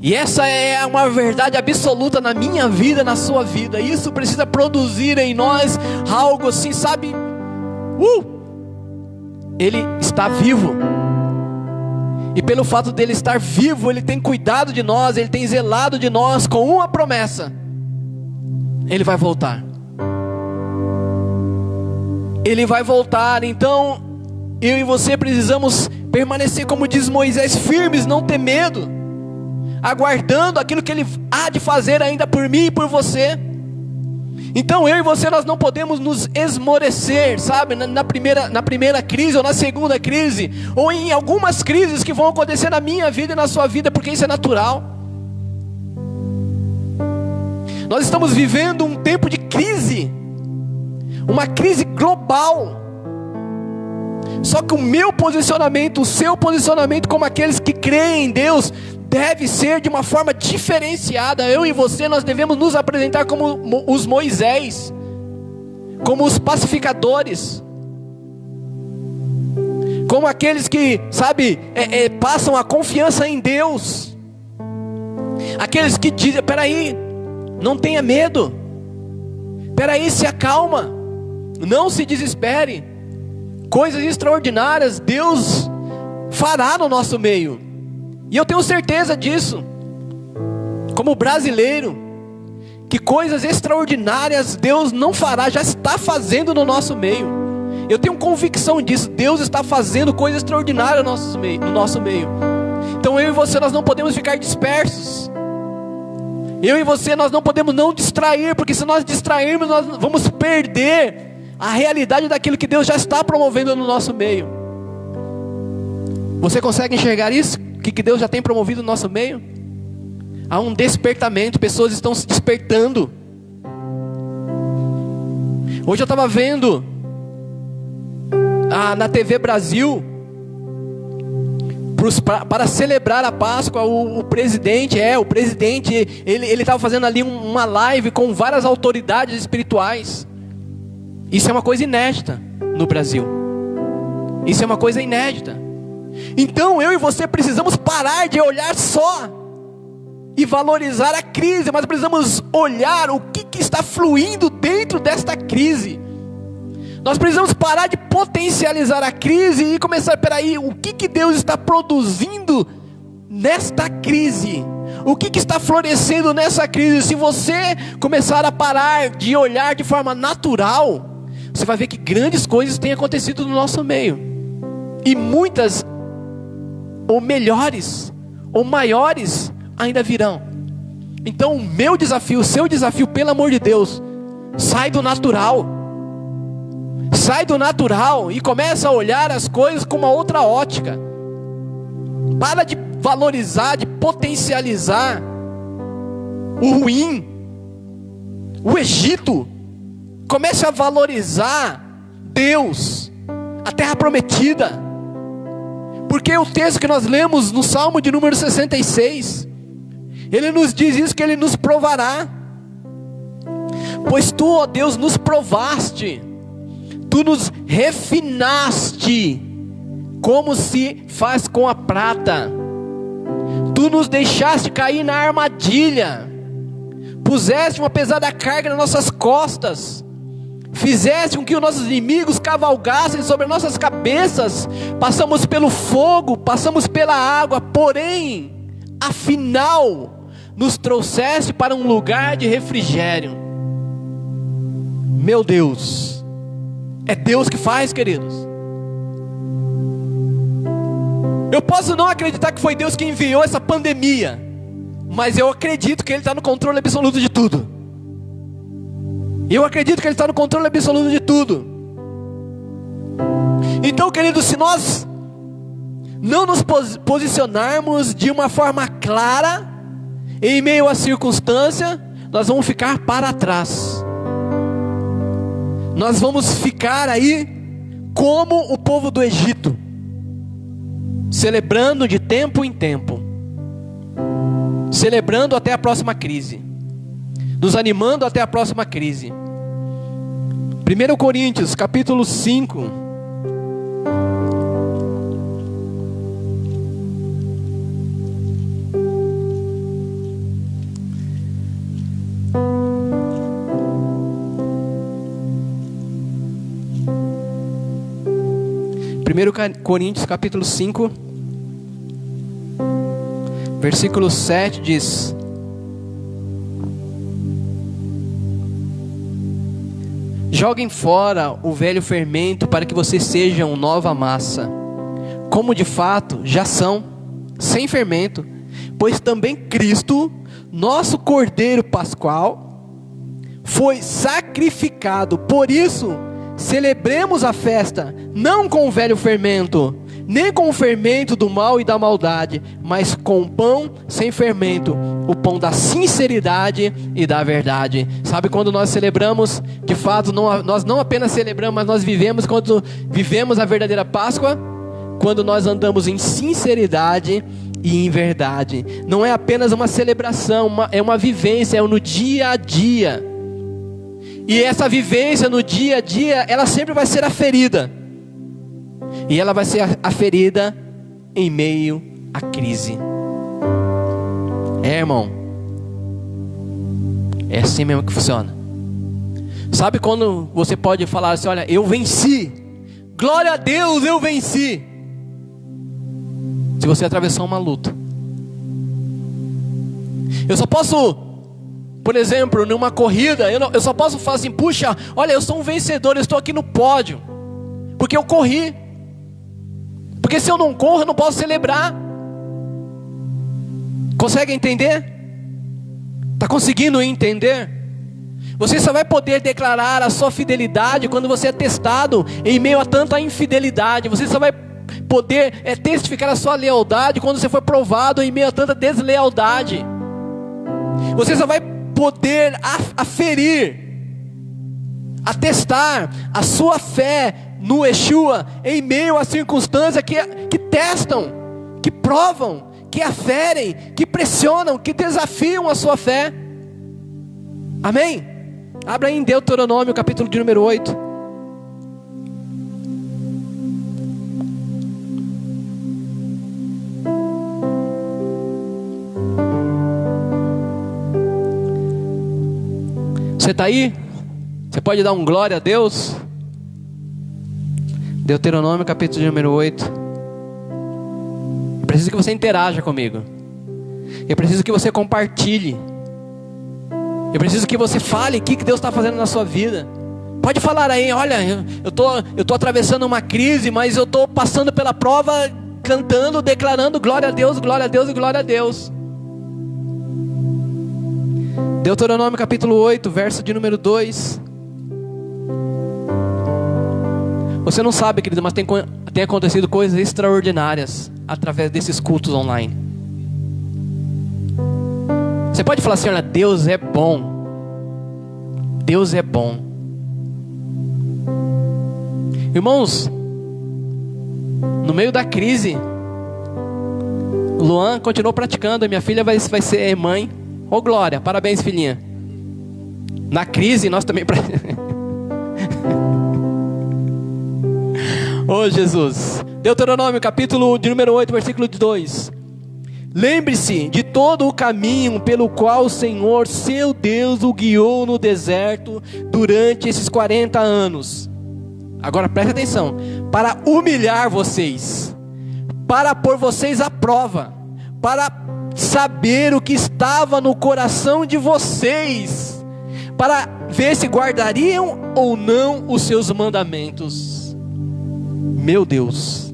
E essa é uma verdade absoluta na minha vida, na sua vida. Isso precisa produzir em nós algo assim, sabe? Ele está vivo. E pelo fato dele estar vivo, Ele tem cuidado de nós, Ele tem zelado de nós com uma promessa: Ele vai voltar. Ele vai voltar. Então eu e você precisamos permanecer, como diz Moisés, firmes, não ter medo, aguardando aquilo que Ele há de fazer ainda por mim e por você. Então eu e você, nós não podemos nos esmorecer, sabe, na primeira crise, ou na segunda crise, ou em algumas crises que vão acontecer na minha vida e na sua vida, porque isso é natural. Nós estamos vivendo um tempo de crise, uma crise global. Só que o meu posicionamento, o seu posicionamento como aqueles que creem em Deus, deve ser de uma forma diferenciada. Eu e você, nós devemos nos apresentar como os Moisés, como os pacificadores, como aqueles que, sabe, passam a confiança em Deus, aqueles que dizem: peraí, não tenha medo, peraí, se acalma, não se desespere, coisas extraordinárias Deus fará no nosso meio. E eu tenho certeza disso, como brasileiro, que coisas extraordinárias Deus não fará, já está fazendo no nosso meio. Eu tenho convicção disso. Deus está fazendo coisas extraordinárias no nosso meio. Então eu e você, nós não podemos ficar dispersos. Eu e você, nós não podemos não distrair, porque se nós distrairmos, nós vamos perder a realidade daquilo que Deus já está promovendo no nosso meio. Você consegue enxergar isso? O que Deus já tem promovido no nosso meio? Há um despertamento, pessoas estão se despertando. Hoje eu estava vendo na TV Brasil, para celebrar a Páscoa, o presidente, ele estava fazendo ali uma live com várias autoridades espirituais. Isso é uma coisa inédita no Brasil. Isso é uma coisa inédita. Então eu e você precisamos parar de olhar só e valorizar a crise, mas precisamos olhar o que está fluindo dentro desta crise. Nós precisamos parar de potencializar a crise e começar: peraí, o que Deus está produzindo nesta crise? O que está florescendo nessa crise? Se você começar a parar de olhar de forma natural, você vai ver que grandes coisas têm acontecido no nosso meio. E muitas, ou melhores, ou maiores, ainda virão. Então o meu desafio, o seu desafio, pelo amor de Deus, sai do natural. Sai do natural e começa a olhar as coisas com uma outra ótica. Para de valorizar, de potencializar o ruim, o Egito. Comece a valorizar Deus, a terra prometida. Porque o texto que nós lemos no Salmo de número 66, ele nos diz isso, que ele nos provará. Pois tu, ó Deus, nos provaste, tu nos refinaste, como se faz com a prata. Tu nos deixaste cair na armadilha, puseste uma pesada carga nas nossas costas, fizeste com que os nossos inimigos cavalgassem sobre nossas cabeças. Passamos pelo fogo, passamos pela água, porém, afinal, nos trouxeste para um lugar de refrigério. Meu Deus, é Deus que faz, queridos. Eu posso não acreditar que foi Deus que enviou essa pandemia, mas eu acredito que Ele está no controle absoluto de tudo. Eu acredito que Ele está no controle absoluto de tudo. Então, queridos, se nós não nos posicionarmos de uma forma clara, em meio à circunstância, nós vamos ficar para trás. Nós vamos ficar aí como o povo do Egito, celebrando de tempo em tempo, celebrando até a próxima crise, nos animando até a próxima crise. 1 Coríntios capítulo 5, Coríntios capítulo 5, versículo 7 diz: joguem fora o velho fermento, para que vocês sejam nova massa, como de fato já são, sem fermento. Pois também Cristo, nosso Cordeiro Pascual, foi sacrificado. Por isso celebremos a festa, não com o velho fermento, nem com o fermento do mal e da maldade, mas com o pão sem fermento, o pão da sinceridade e da verdade. Sabe quando nós celebramos, de fato, nós não apenas celebramos, mas nós vivemos, quando vivemos a verdadeira Páscoa, quando nós andamos em sinceridade e em verdade. Não é apenas uma celebração, é uma vivência, é no dia a dia. E essa vivência no dia a dia, ela sempre vai ser aferida. E ela vai ser aferida em meio à crise. Irmão, é assim mesmo que funciona. Sabe quando você pode falar assim: olha, eu venci, glória a Deus, eu venci. Se você atravessar uma luta. Eu só posso, por exemplo, numa corrida, eu só posso falar assim: puxa, olha, eu sou um vencedor, eu estou aqui no pódio, porque eu corri. Porque se eu não corro, eu não posso celebrar. Consegue entender? Está conseguindo entender? Você só vai poder declarar a sua fidelidade quando você é testado em meio a tanta infidelidade. Você só vai poder testificar a sua lealdade quando você for provado em meio a tanta deslealdade. Você só vai poder aferir, atestar a sua fé no Yeshua em meio a circunstâncias que testam, que provam, que aferem, que pressionam, que desafiam a sua fé. Amém? Abra aí em Deuteronômio capítulo de número 8. Você está aí? Você pode dar um glória a Deus? Deuteronômio capítulo de número 8. Eu preciso que você interaja comigo. Eu preciso que você compartilhe. Eu preciso que você fale o que Deus está fazendo na sua vida. Pode falar aí: olha, eu tô atravessando uma crise, mas eu estou passando pela prova, cantando, declarando glória a Deus, glória a Deus e glória a Deus. Deuteronômio capítulo 8, verso de número 2. Você não sabe, querido, mas tem acontecido coisas extraordinárias através desses cultos online. Você pode falar assim: olha, Deus é bom. Deus é bom. Irmãos, no meio da crise, Luan continuou praticando, minha filha vai ser mãe. Ô glória, parabéns filhinha. Na crise nós também Ô Jesus. Deuteronômio capítulo de número 8, versículo 2. Lembre-se de todo o caminho pelo qual o Senhor, seu Deus, o guiou no deserto durante esses 40 anos. Agora preste atenção. Para humilhar vocês, para pôr vocês à prova, para saber o que estava no coração de vocês, para ver se guardariam ou não os seus mandamentos. Meu Deus.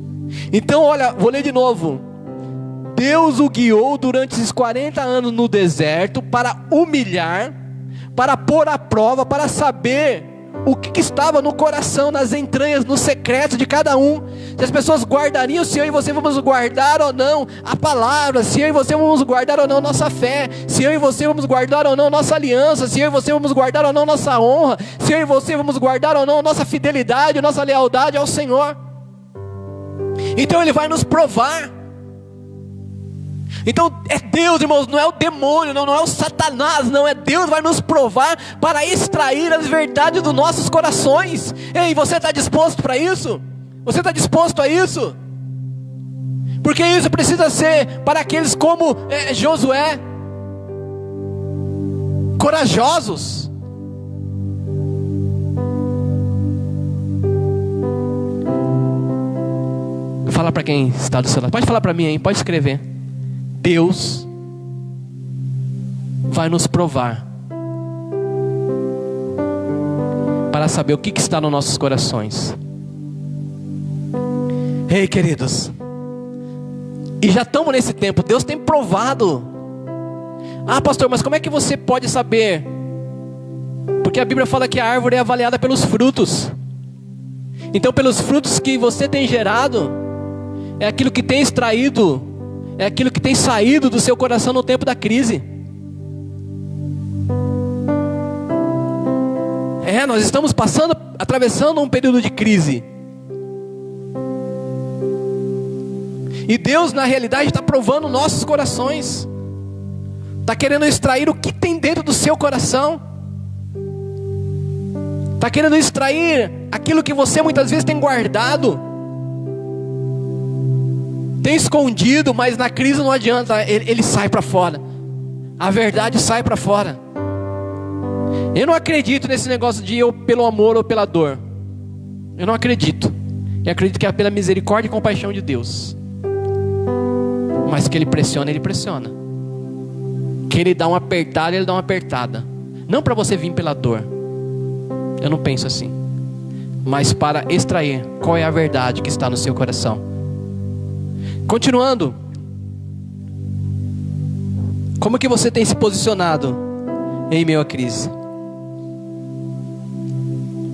Então olha, vou ler de novo. Deus o guiou durante esses 40 anos no deserto para humilhar, para pôr à prova, para saber o que estava no coração, nas entranhas, no secreto de cada um. Se as pessoas guardariam, se eu e você vamos guardar ou não a palavra, se eu e você vamos guardar ou não nossa fé, se eu e você vamos guardar ou não nossa aliança, se eu e você vamos guardar ou não nossa honra, se eu e você vamos guardar ou não nossa fidelidade, nossa lealdade ao Senhor. Então Ele vai nos provar. Então é Deus, irmãos, não é o demônio, não é o Satanás, não, é Deus que vai nos provar para extrair as verdades dos nossos corações. Ei, você está disposto para isso? Você está disposto a isso? Porque isso precisa ser para aqueles como Josué, corajosos. Fala para quem está do seu lado, pode falar para mim aí, pode escrever. Deus vai nos provar para saber o que está nos nossos corações. Ei, queridos, e já estamos nesse tempo. Deus tem provado. Ah, pastor, mas como é que você pode saber? Porque a Bíblia fala que a árvore é avaliada pelos frutos. Então pelos frutos que você tem gerado, é aquilo que tem extraído, é aquilo que tem saído do seu coração no tempo da crise. Nós estamos atravessando um período de crise. E Deus na realidade está provando nossos corações. Está querendo extrair o que tem dentro do seu coração. Está querendo extrair aquilo que você muitas vezes tem guardado, tem escondido, mas na crise não adianta, ele sai para fora. A verdade sai para fora. Eu não acredito nesse negócio de eu pelo amor ou pela dor. Eu não acredito. Eu acredito que é pela misericórdia e compaixão de Deus. Mas que Ele pressiona, Ele pressiona. Que Ele dá uma apertada, Ele dá uma apertada. Não para você vir pela dor. Eu não penso assim. Mas para extrair qual é a verdade que está no seu coração. Continuando. Como que você tem se posicionado em meio à crise?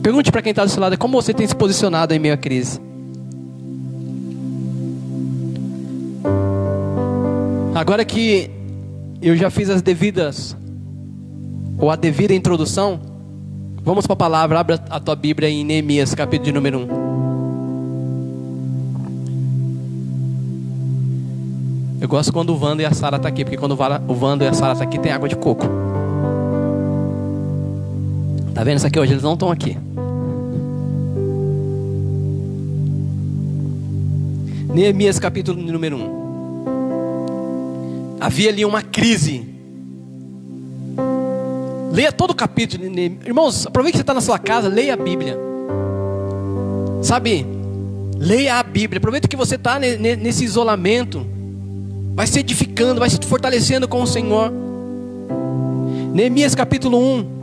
Pergunte para quem está do seu lado, como você tem se posicionado em meio à crise? Agora que eu já fiz a devida introdução, vamos para a palavra. Abra a tua Bíblia em Neemias, capítulo de número 1. Eu gosto quando o Wanda e a Sara estão aqui, porque quando o Wanda e a Sara estão aqui tem água de coco. Tá vendo isso aqui hoje? Eles não estão aqui. Neemias capítulo número 1. Havia ali uma crise. Leia todo o capítulo de Neemias. Irmãos, aproveite que você está na sua casa, leia a Bíblia. Sabe? Leia a Bíblia. Aproveita que você está nesse isolamento. Vai se edificando, vai se fortalecendo com o Senhor. Neemias capítulo 1.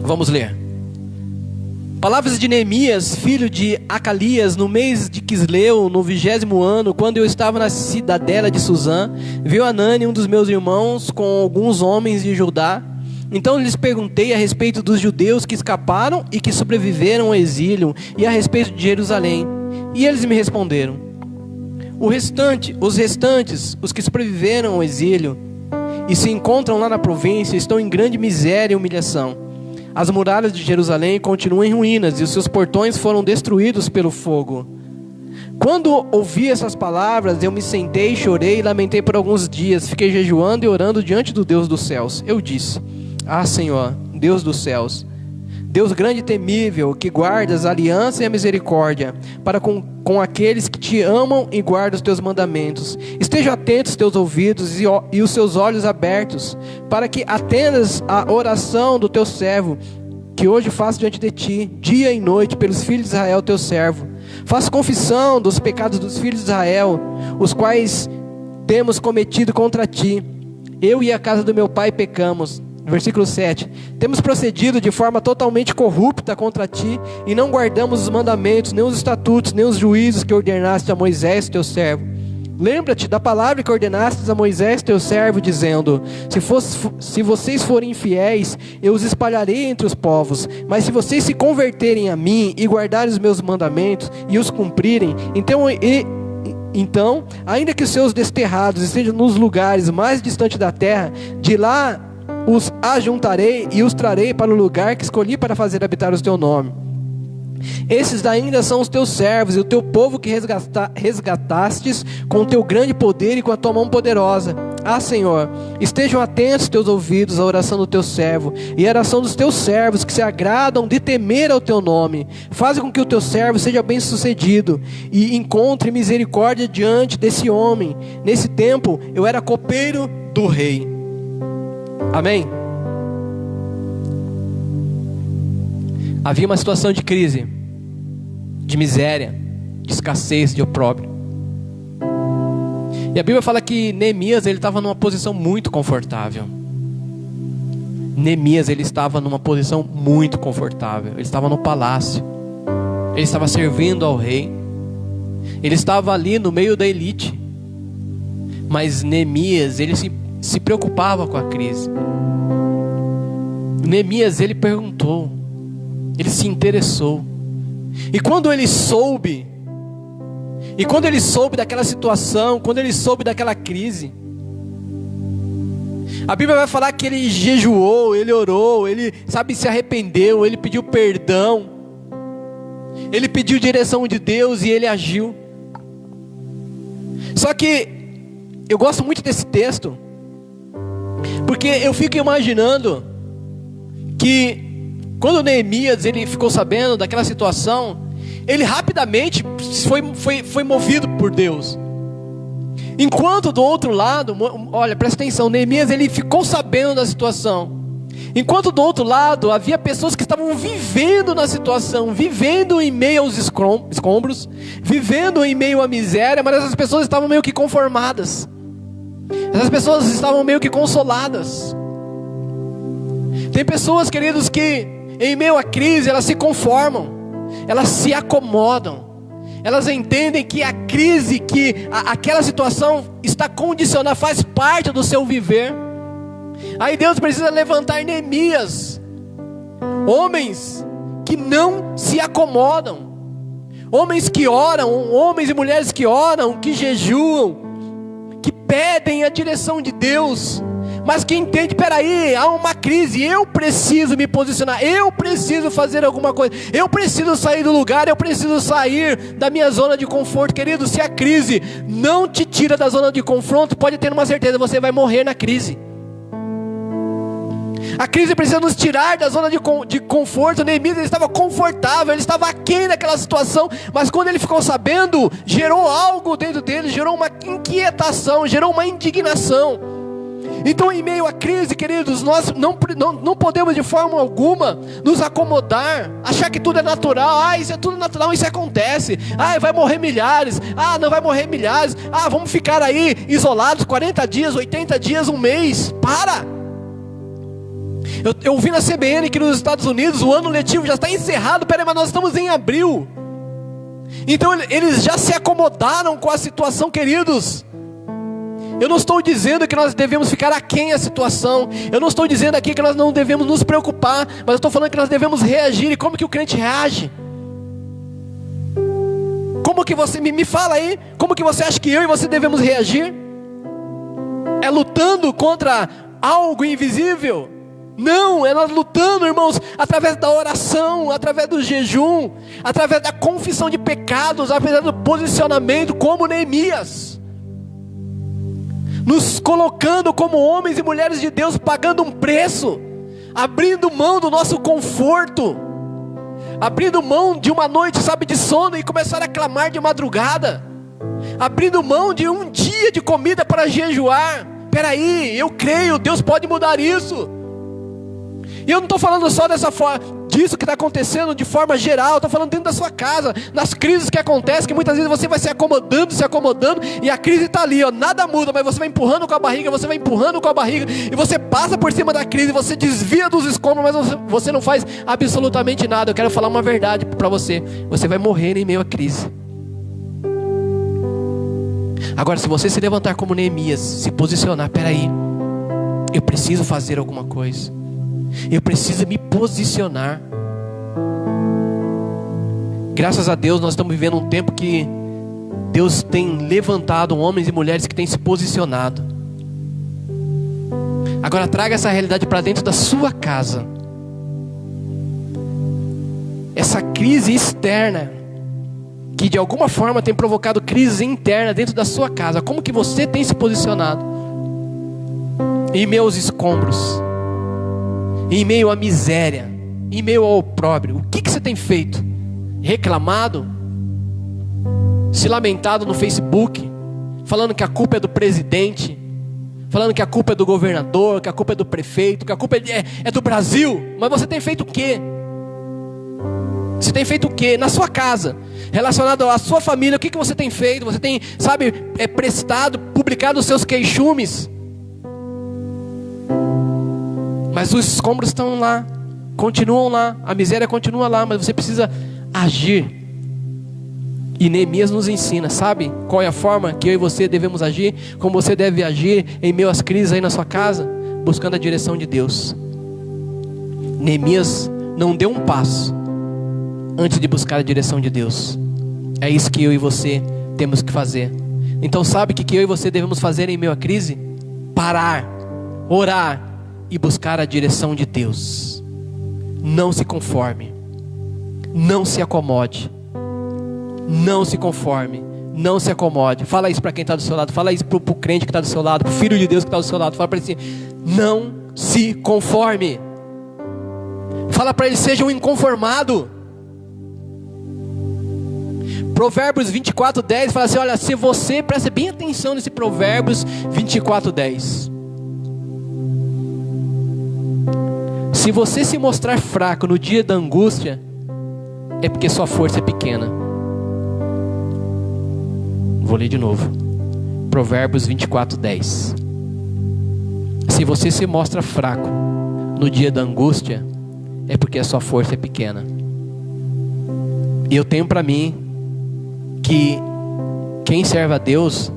Vamos ler. Palavras de Neemias, filho de Acalias, no mês de Quisleu, no 20º ano, quando eu estava na cidadela de Suzã, veio Anani, um dos meus irmãos, com alguns homens de Judá. Então lhes perguntei a respeito dos judeus que escaparam e que sobreviveram ao exílio, e a respeito de Jerusalém. E eles me responderam: os restantes, os que sobreviveram ao exílio e se encontram lá na província, estão em grande miséria e humilhação. As muralhas de Jerusalém continuam em ruínas e os seus portões foram destruídos pelo fogo. Quando ouvi essas palavras, eu me sentei, chorei e lamentei por alguns dias. Fiquei jejuando e orando diante do Deus dos céus. Eu disse: Ah, Senhor, Deus dos céus, Deus grande e temível, que guardas a aliança e a misericórdia para com aqueles que te amam e guardam os teus mandamentos. Estejam atentos os teus ouvidos e os seus olhos abertos, para que atendas a oração do teu servo, que hoje faço diante de ti, dia e noite, pelos filhos de Israel, teu servo. Faço confissão dos pecados dos filhos de Israel, os quais temos cometido contra ti. Eu e a casa do meu pai pecamos. Versículo 7. Temos procedido de forma totalmente corrupta contra ti, e não guardamos os mandamentos, nem os estatutos, nem os juízos que ordenaste a Moisés, teu servo. Lembra-te da palavra que ordenastes a Moisés, teu servo, dizendo: se vocês forem infiéis, eu os espalharei entre os povos. Mas se vocês se converterem a mim e guardarem os meus mandamentos e os cumprirem, então, ainda que os seus desterrados estejam nos lugares mais distantes da terra, de lá os ajuntarei e os trarei para o lugar que escolhi para fazer habitar o teu nome. Esses ainda são os teus servos e o teu povo que resgatastes com o teu grande poder e com a tua mão poderosa. Ah, Senhor, estejam atentos teus ouvidos à oração do teu servo e à oração dos teus servos que se agradam de temer ao teu nome. Faze com que o teu servo seja bem sucedido e encontre misericórdia diante desse homem. Nesse tempo eu era copeiro do rei. Amém? Havia uma situação de crise, de miséria, de escassez, de opróbrio. E a Bíblia fala que Neemias, ele estava numa posição muito confortável. Neemias, ele estava numa posição muito confortável. Ele estava no palácio. Ele estava servindo ao rei. Ele estava ali no meio da elite. Mas Neemias, ele se preocupava com a crise. Neemias, ele perguntou. Ele se interessou. E quando ele soube daquela situação, quando ele soube daquela crise, a Bíblia vai falar que ele jejuou, ele orou, ele, se arrependeu, ele pediu perdão, ele pediu direção de Deus e ele agiu. Só que eu gosto muito desse texto, porque eu fico imaginando que quando Neemias ele ficou sabendo daquela situação, ele rapidamente foi movido por Deus. Enquanto do outro lado, olha, presta atenção, Neemias ele ficou sabendo da situação. Enquanto do outro lado havia pessoas que estavam vivendo na situação, vivendo em meio aos escombros, vivendo em meio à miséria, mas essas pessoas estavam meio que conformadas. Essas pessoas estavam meio que consoladas. Tem pessoas, queridos, que em meio à crise, elas se conformam, elas se acomodam, elas entendem que a crise, que aquela situação está condicionada, faz parte do seu viver. Aí Deus precisa levantar Neemias, homens que não se acomodam, homens que oram, homens e mulheres que oram, que jejuam, que pedem a direção de Deus, mas que entende, peraí, há uma crise, eu preciso me posicionar, eu preciso fazer alguma coisa, eu preciso sair do lugar, eu preciso sair da minha zona de conforto. Querido, se a crise não te tira da zona de conforto, pode ter uma certeza, você vai morrer na crise. A crise precisa nos tirar da zona de conforto. Neemias ele estava confortável, ele estava aquém daquela situação, mas quando ele ficou sabendo, gerou algo dentro dele, gerou uma inquietação, gerou uma indignação. Então em meio à crise, queridos, nós não podemos de forma alguma nos acomodar, achar que tudo é natural. Isso é tudo natural, isso acontece. Vai morrer milhares, não vai morrer milhares, vamos ficar aí isolados 40 dias, 80 dias, um mês. Para! Eu vi na CBN que nos Estados Unidos o ano letivo já está encerrado. Peraí, mas nós estamos em abril. Então eles já se acomodaram com a situação, queridos. Eu não estou dizendo que nós devemos ficar aquém da situação. Eu não estou dizendo aqui que nós não devemos nos preocupar, mas eu estou falando que nós devemos reagir. E como que o crente reage? Como que você, me fala aí, como que você acha que eu e você devemos reagir? É lutando contra algo invisível? Não, é nós lutando, irmãos, através da oração, através do jejum, através da confissão de pecados, através do posicionamento, como Neemias. Nos colocando como homens e mulheres de Deus, pagando um preço, abrindo mão do nosso conforto, abrindo mão de uma noite, sabe, de sono e começar a clamar de madrugada, abrindo mão de um dia de comida para jejuar. Peraí, eu creio, Deus pode mudar isso. E eu não estou falando só disso que está acontecendo de forma geral, estou falando dentro da sua casa, nas crises que acontecem, que muitas vezes você vai se acomodando, e a crise está ali, ó, nada muda, mas você vai empurrando com a barriga, e você passa por cima da crise, você desvia dos escombros, mas você não faz absolutamente nada. Eu quero falar uma verdade para você: você vai morrer em meio à crise. Agora, se você se levantar como Neemias, se posicionar, peraí, eu preciso fazer alguma coisa, eu preciso me posicionar. Graças a Deus nós estamos vivendo um tempo que Deus tem levantado homens e mulheres que têm se posicionado. Agora traga essa realidade para dentro da sua casa. Essa crise externa que de alguma forma tem provocado crise interna dentro da sua casa. Como que você tem se posicionado em meio aos escombros, em meio à miséria, em meio ao opróbrio? O que você tem feito? Reclamado? Se lamentado no Facebook, falando que a culpa é do presidente, falando que a culpa é do governador, que a culpa é do prefeito, que a culpa é do Brasil? Mas você tem feito o quê? Você tem feito o quê? Na sua casa, relacionado à sua família, o que você tem feito? Você tem, sabe, publicado os seus queixumes? Mas os escombros estão lá, continuam lá, a miséria continua lá, mas você precisa agir. E Neemias nos ensina, sabe qual é a forma que eu e você devemos agir? Como você deve agir em meio às crises aí na sua casa? Buscando a direção de Deus. Neemias não deu um passo antes de buscar a direção de Deus. É isso que eu e você temos que fazer. Então sabe o que eu e você devemos fazer em meio à crise? Parar, orar e buscar a direção de Deus. Não se conforme, não se acomode, não se conforme, não se acomode. Fala isso para quem está do seu lado, fala isso para o crente que está do seu lado, para o filho de Deus que está do seu lado. Fala para ele assim: não se conforme. Fala para ele: seja um inconformado. Provérbios 24:10 fala assim: olha, se você, preste bem atenção nesse Provérbios 24:10. Se você se mostrar fraco no dia da angústia, é porque sua força é pequena. Vou ler de novo. Provérbios 24:10. Se você se mostra fraco no dia da angústia, é porque a sua força é pequena. E eu tenho para mim que quem serve a Deus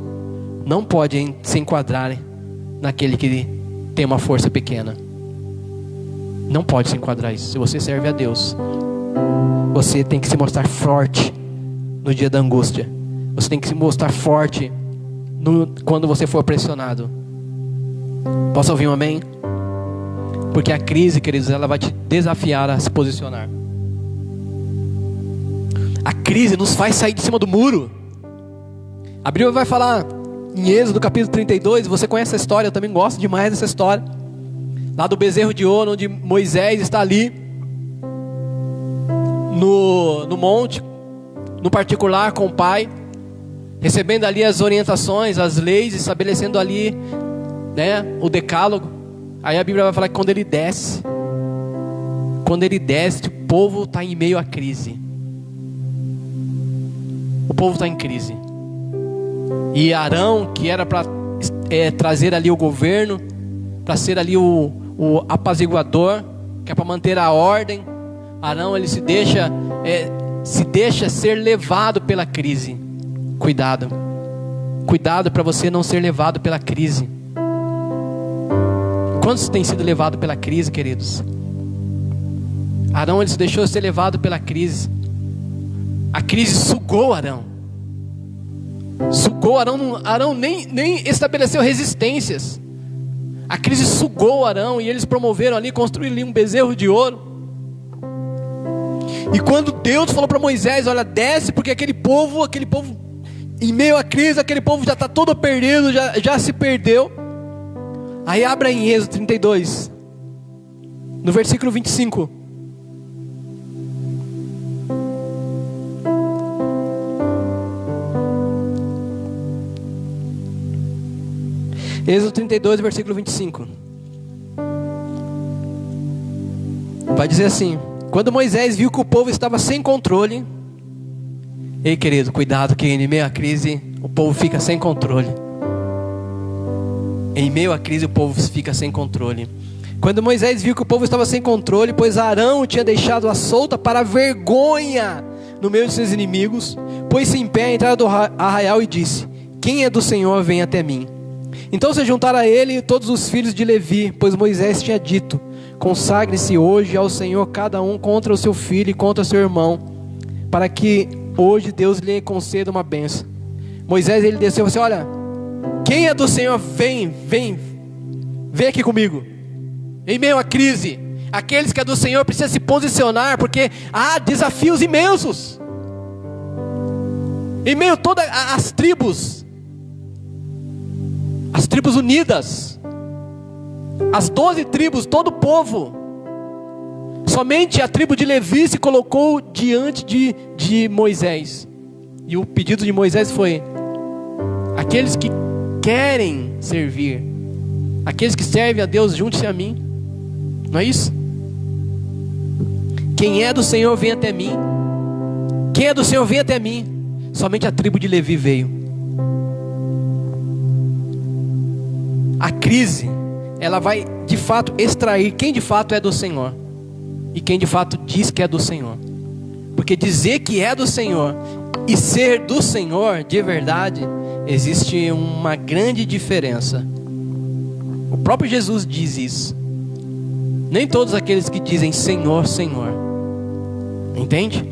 não pode se enquadrar naquele que tem uma força pequena. Não pode se enquadrar isso. Se você serve a Deus, você tem que se mostrar forte no dia da angústia. Você tem que se mostrar forte quando você for pressionado. Posso ouvir um amém? Porque a crise, queridos, ela vai te desafiar a se posicionar. A crise nos faz sair de cima do muro. A Bíblia vai falar em Êxodo capítulo 32, você conhece essa história, eu também gosto demais dessa história. Lá do bezerro de ouro, onde Moisés está ali no monte, no particular com o pai, recebendo ali as orientações, as leis, estabelecendo ali, né, o decálogo. Aí a Bíblia vai falar que quando ele desce, o povo está em meio à crise. O povo está em crise. E Arão, que era para trazer ali o governo, para ser ali o apaziguador, que é para manter a ordem, Arão, ele se deixa ser levado pela crise. Cuidado para você não ser levado pela crise. Quantos têm sido levados pela crise, queridos? Arão, ele se deixou ser levado pela crise. A crise sugou Arão. Arão nem estabeleceu resistências. A crise sugou Arão e eles promoveram ali, construíram ali um bezerro de ouro. E quando Deus falou para Moisés, olha, desce, porque aquele povo, em meio à crise, aquele povo já está todo perdido, já se perdeu. Aí abra em Êxodo 32, no versículo 25. Êxodo 32, versículo 25. Vai dizer assim: quando Moisés viu que o povo estava sem controle. Ei, querido, cuidado que em meio à crise o povo fica sem controle. Em meio à crise o povo fica sem controle. Quando Moisés viu que o povo estava sem controle, pois Arão tinha deixado-a solta para a vergonha no meio de seus inimigos, pôs-se em pé à entrada do arraial e disse: quem é do Senhor, vem até mim. Então se juntaram a ele todos os filhos de Levi, pois Moisés tinha dito: consagre-se hoje ao Senhor cada um contra o seu filho e contra o seu irmão, para que hoje Deus lhe conceda uma bênção. Moisés, ele desceu e disse: olha, quem é do Senhor, vem aqui comigo. Em meio à crise, aqueles que é do Senhor precisam se posicionar, porque há desafios imensos. Em meio a todas as tribos unidas, as 12 tribos, todo o povo, somente a tribo de Levi se colocou diante de Moisés. E o pedido de Moisés foi: aqueles que querem servir, aqueles que servem a Deus, junte-se a mim. Não é isso? Quem é do Senhor, vem até mim. Quem é do Senhor, vem até mim. Somente a tribo de Levi veio. A crise, ela vai de fato extrair quem de fato é do Senhor e quem de fato diz que é do Senhor. Porque dizer que é do Senhor e ser do Senhor de verdade, existe uma grande diferença. O próprio Jesus diz isso. Nem todos aqueles que dizem Senhor, Senhor. Entende?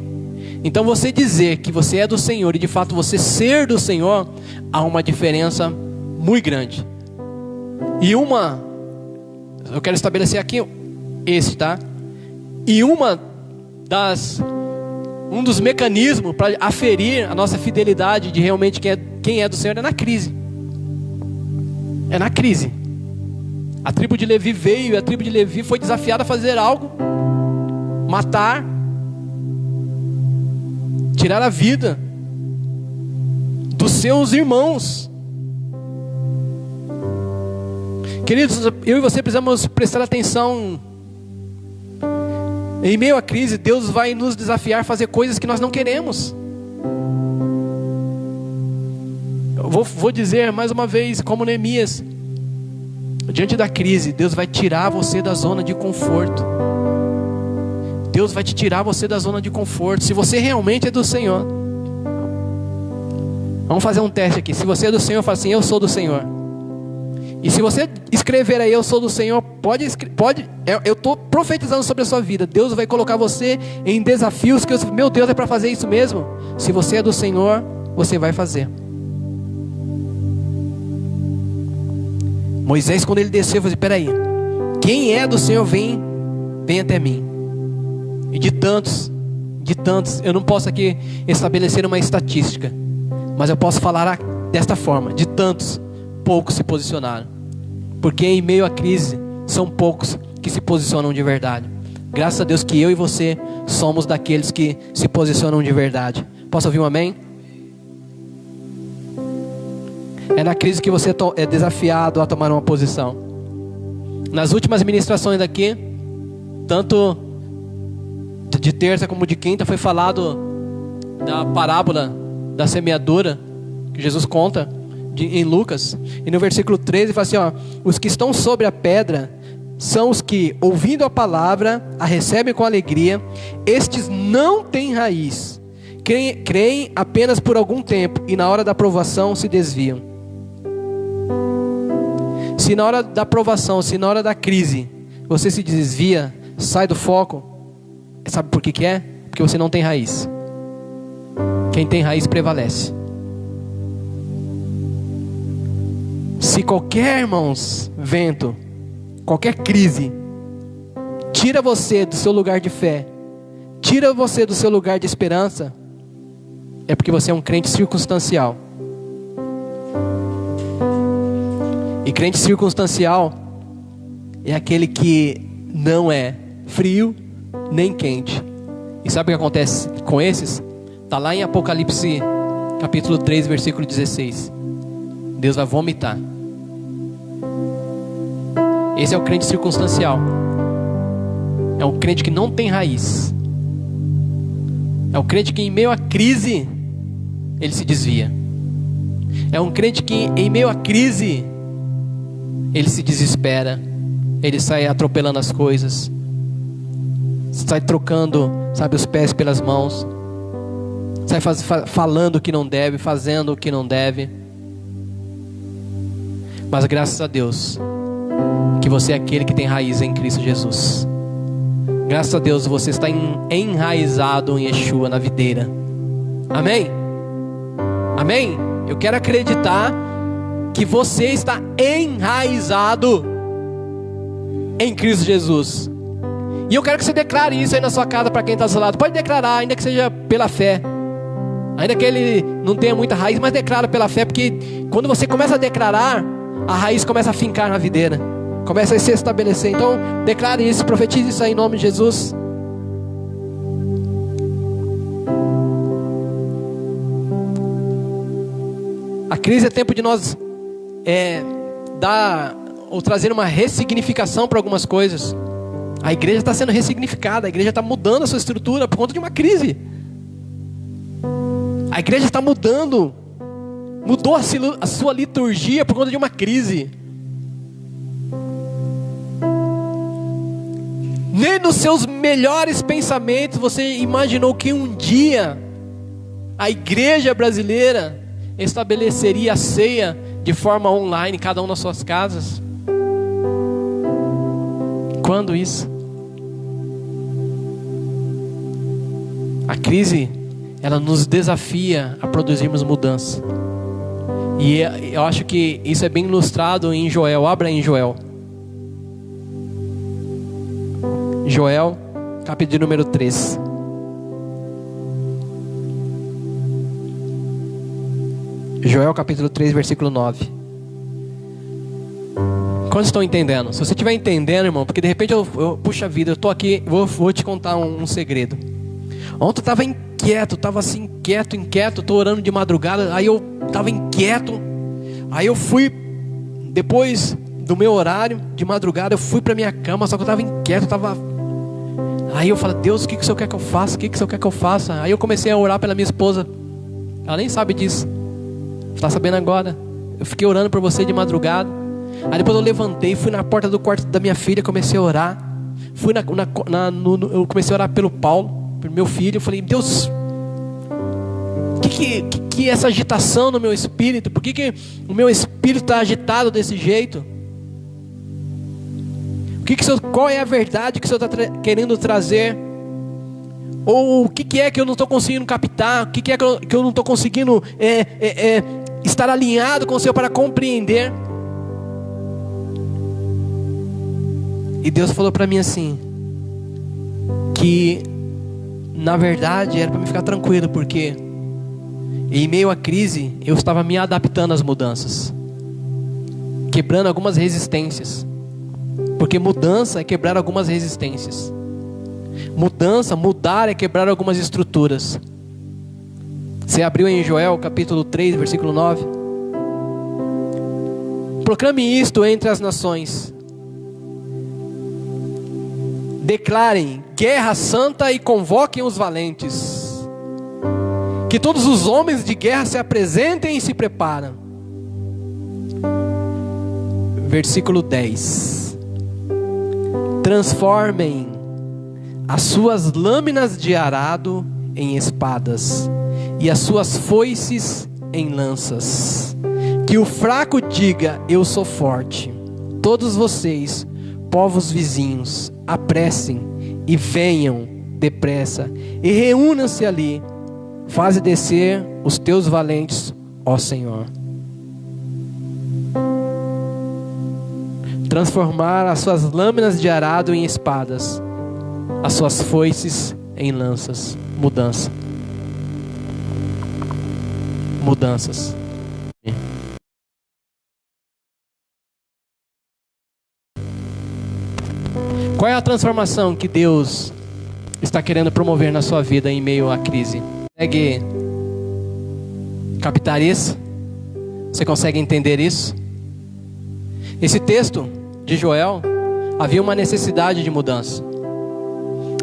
Então você dizer que você é do Senhor e de fato você ser do Senhor, há uma diferença muito grande. E eu quero estabelecer aqui tá? E um dos mecanismos para aferir a nossa fidelidade de realmente quem é do Senhor é na crise. É na crise. A tribo de Levi veio, e a tribo de Levi foi desafiada a fazer algo, matar, tirar a vida dos seus irmãos. Queridos, eu e você precisamos prestar atenção. Em meio à crise, Deus vai nos desafiar a fazer coisas que nós não queremos. Eu vou dizer mais uma vez, como Neemias, diante da crise, Deus vai tirar você da zona de conforto. Deus vai te tirar você da zona de conforto. Se você realmente é do Senhor, vamos fazer um teste aqui. Se você é do Senhor, fala assim: eu sou do Senhor. E se você escrever aí: eu sou do Senhor, eu estou profetizando sobre a sua vida. Deus vai colocar você em desafios que, meu Deus, é para fazer isso mesmo? Se você é do Senhor, você vai fazer. Moisés, quando ele desceu, falou assim: peraí, quem é do Senhor, vem até mim. E de tantos, eu não posso aqui estabelecer uma estatística, mas eu posso falar desta forma: de tantos, poucos se posicionaram. Porque em meio à crise, são poucos que se posicionam de verdade. Graças a Deus que eu e você somos daqueles que se posicionam de verdade. Posso ouvir um amém? É na crise que você é desafiado a tomar uma posição. Nas últimas ministrações daqui, tanto de terça como de quinta, foi falado da parábola da semeadura que Jesus conta em Lucas. E no versículo 13 fala assim: ó, os que estão sobre a pedra são os que, ouvindo a palavra, a recebem com alegria. Estes não têm raiz, creem apenas por algum tempo, e na hora da provação se desviam. Se na hora da provação, se na hora da crise, você se desvia, sai do foco, sabe por que é? Porque você não tem raiz. Quem tem raiz prevalece. Se qualquer, irmãos, vento qualquer crise, tira você do seu lugar de fé, tira você do seu lugar de esperança, é porque você é um crente circunstancial. E crente circunstancial é aquele que não é frio nem quente. E sabe o que acontece com esses? Está lá em Apocalipse capítulo 3, versículo 16. Deus vai vomitar. Esse é o crente circunstancial. É um crente que não tem raiz. É um crente que em meio à crise ele se desvia. É um crente que em meio à crise ele se desespera. Ele sai atropelando as coisas, sai trocando, sabe, os pés pelas mãos, sai falando o que não deve, fazendo o que não deve. Mas graças a Deus que você é aquele que tem raiz em Cristo Jesus. Graças a Deus você está enraizado em Yeshua, na videira. Amém? Amém? Eu quero acreditar que você está enraizado em Cristo Jesus. E eu quero que você declare isso aí na sua casa para quem está do seu lado. Pode declarar, ainda que seja pela fé. Ainda que ele não tenha muita raiz, mas declara pela fé. Porque quando você começa a declarar, a raiz começa a fincar na videira, começa a se estabelecer. Então declare isso, profetize isso aí em nome de Jesus. A crise é tempo de nós dar ou trazer uma ressignificação para algumas coisas. A igreja está sendo ressignificada, a igreja está mudando a sua estrutura por conta de uma crise. A igreja está mudou a sua liturgia por conta de uma crise. Nem nos seus melhores pensamentos você imaginou que um dia a igreja brasileira estabeleceria a ceia de forma online, cada um nas suas casas. Quando isso? A crise, ela nos desafia a produzirmos mudança. E eu acho que isso é bem ilustrado em Joel. Abra em Joel. Joel, capítulo número 3. Joel capítulo 3, versículo 9. Quantos estão entendendo? Se você estiver entendendo, irmão, porque de repente puxa vida, eu estou aqui, vou te contar um segredo. Ontem eu estava inquieto, estava assim, inquieto, estou orando de madrugada, aí eu estava inquieto, aí eu fui, depois do meu horário de madrugada, eu fui para minha cama, só que eu estava inquieto, aí eu falei, Deus, o que o Senhor quer que eu faça? O que o Senhor quer que eu faça? Aí eu comecei a orar pela minha esposa, ela nem sabe disso, está sabendo agora. Eu fiquei orando por você de madrugada. Aí depois eu levantei, fui na porta do quarto da minha filha, comecei a orar. Eu comecei a orar pelo Paulo, pelo meu filho. Eu falei, Deus, que essa agitação no meu espírito? Por que o meu espírito está agitado desse jeito? Qual é a verdade que o Senhor está querendo trazer? Ou o que é que eu não estou conseguindo captar? O que é que eu não estou conseguindo estar alinhado com o Senhor para compreender? E Deus falou para mim assim, que na verdade era para me ficar tranquilo, porque em meio à crise eu estava me adaptando às mudanças, quebrando algumas resistências, porque mudança é quebrar algumas resistências. Mudar é quebrar algumas estruturas. Você abriu em Joel capítulo 3, versículo 9. Proclame isto entre as nações. Declarem guerra santa e convoquem os valentes. Que todos os homens de guerra se apresentem e se preparam. Versículo 10. Transformem as suas lâminas de arado em espadas e as suas foices em lanças. Que o fraco diga, eu sou forte. Todos vocês, povos vizinhos, apressem e venham depressa e reúnam-se ali. Faze descer os teus valentes, ó Senhor. transformar as suas lâminas de arado em espadas, as suas foices em lanças. Mudança. Mudanças. Qual é a transformação que Deus está querendo promover na sua vida em meio à crise? Consegue captar isso? Você consegue entender isso? Esse texto de Joel, havia uma necessidade de mudança.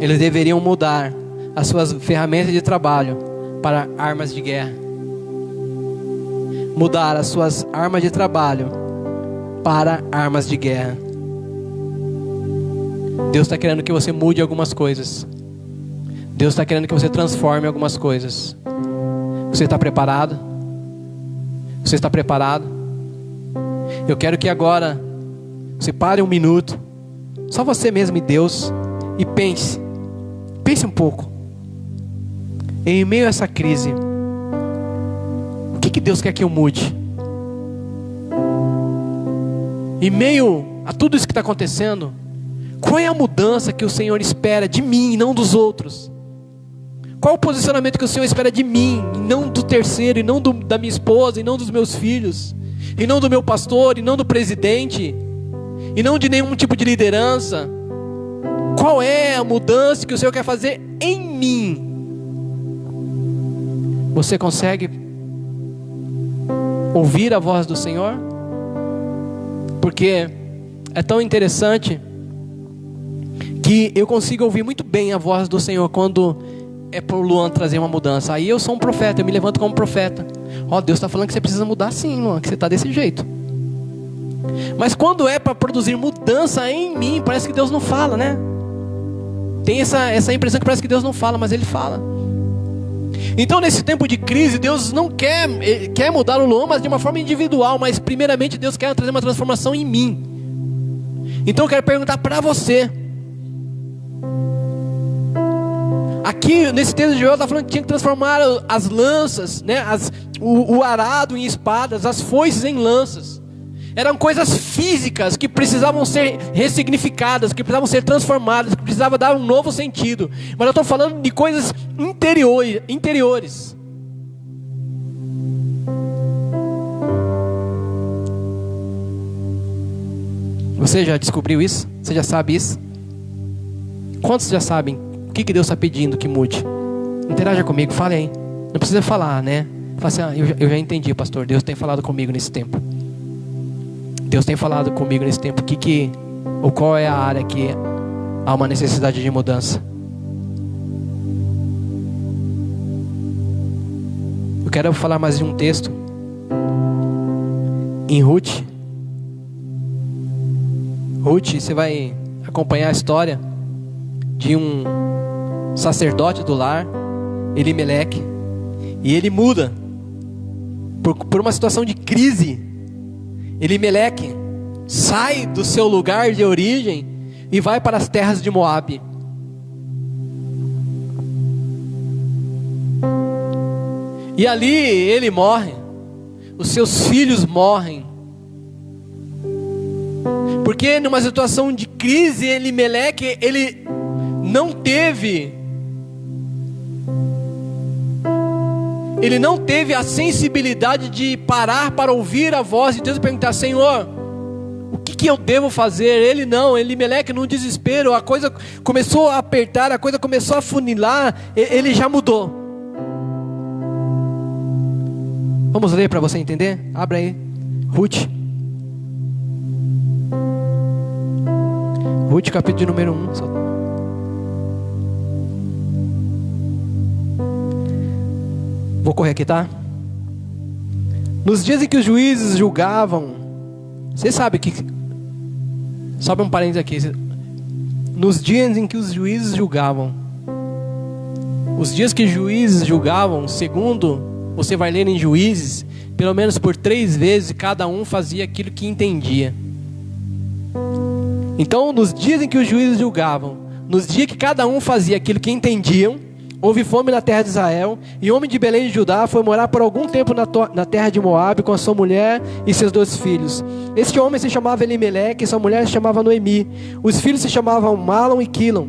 Eles deveriam mudar as suas ferramentas de trabalho para armas de guerra. Mudar as suas armas de trabalho para armas de guerra. Deus está querendo que você mude algumas coisas. Deus está querendo que você transforme algumas coisas. Você está preparado? Você está preparado? Eu quero que agora você pare um minuto, só você mesmo e Deus, e pense um pouco. Em meio a essa crise, o que Deus quer que eu mude? Em meio a tudo isso que está acontecendo, qual é a mudança que o Senhor espera de mim e não dos outros? Qual o posicionamento que o Senhor espera de mim e não do terceiro, e não da minha esposa, e não dos meus filhos, e não do meu pastor, e não do presidente, e não de nenhum tipo de liderança? Qual é a mudança que o Senhor quer fazer em mim? Você consegue ouvir a voz do Senhor? Porque é tão interessante que eu consigo ouvir muito bem a voz do Senhor quando é por Luan trazer uma mudança. Aí eu sou um profeta, eu me levanto como profeta. Deus está falando que você precisa mudar sim, Luan, que você está desse jeito. Mas quando é para produzir mudança em mim, parece que Deus não fala, né? Tem essa impressão que parece que Deus não fala, mas Ele fala. Então nesse tempo de crise, Deus não quer mudar o Luan, mas de uma forma individual. Mas primeiramente Deus quer trazer uma transformação em mim. Então eu quero perguntar para você. Aqui nesse texto de Joel está falando que tinha que transformar as lanças, né, o arado em espadas, as foices em lanças. Eram coisas físicas que precisavam ser ressignificadas, que precisavam ser transformadas, que precisavam dar um novo sentido. Mas eu estou falando de coisas interiores. Você já descobriu isso? Você já sabe isso? Quantos já sabem o que Deus está pedindo que mude? Interaja comigo, fale aí. Não precisa falar, né? Fala assim, eu já entendi, pastor. Deus tem falado comigo nesse tempo. Deus tem falado comigo nesse tempo. Ou qual é a área que há uma necessidade de mudança? Eu quero falar mais de um texto. Em Ruth. Ruth, você vai acompanhar a história de um sacerdote do lar, Elimeleque, e ele muda por uma situação de crise. Elimeleque sai do seu lugar de origem e vai para as terras de Moabe. E ali ele morre, os seus filhos morrem, porque numa situação de crise, Elimeleque, ele não teve a sensibilidade de parar para ouvir a voz de Deus e perguntar: Senhor, o que eu devo fazer? Elimeleque, num desespero, a coisa começou a apertar, a coisa começou a funilar, ele já mudou. Vamos ler para você entender? Abra aí, Ruth capítulo de número 1. Vou correr aqui, tá? Nos dias em que os juízes julgavam, você sabe que, sobe um parênteses aqui, nos dias em que os juízes julgavam, os dias que os juízes julgavam, segundo você vai ler em Juízes, pelo menos por 3 vezes cada um fazia aquilo que entendia. Então nos dias em que os juízes julgavam, nos dias que cada um fazia aquilo que entendiam, houve fome na terra de Israel, e o homem de Belém de Judá foi morar por algum tempo na terra de Moabe com a sua mulher e seus 2 filhos. Este homem se chamava Elimeleque e sua mulher se chamava Noemi. Os filhos se chamavam Malom e Quilom.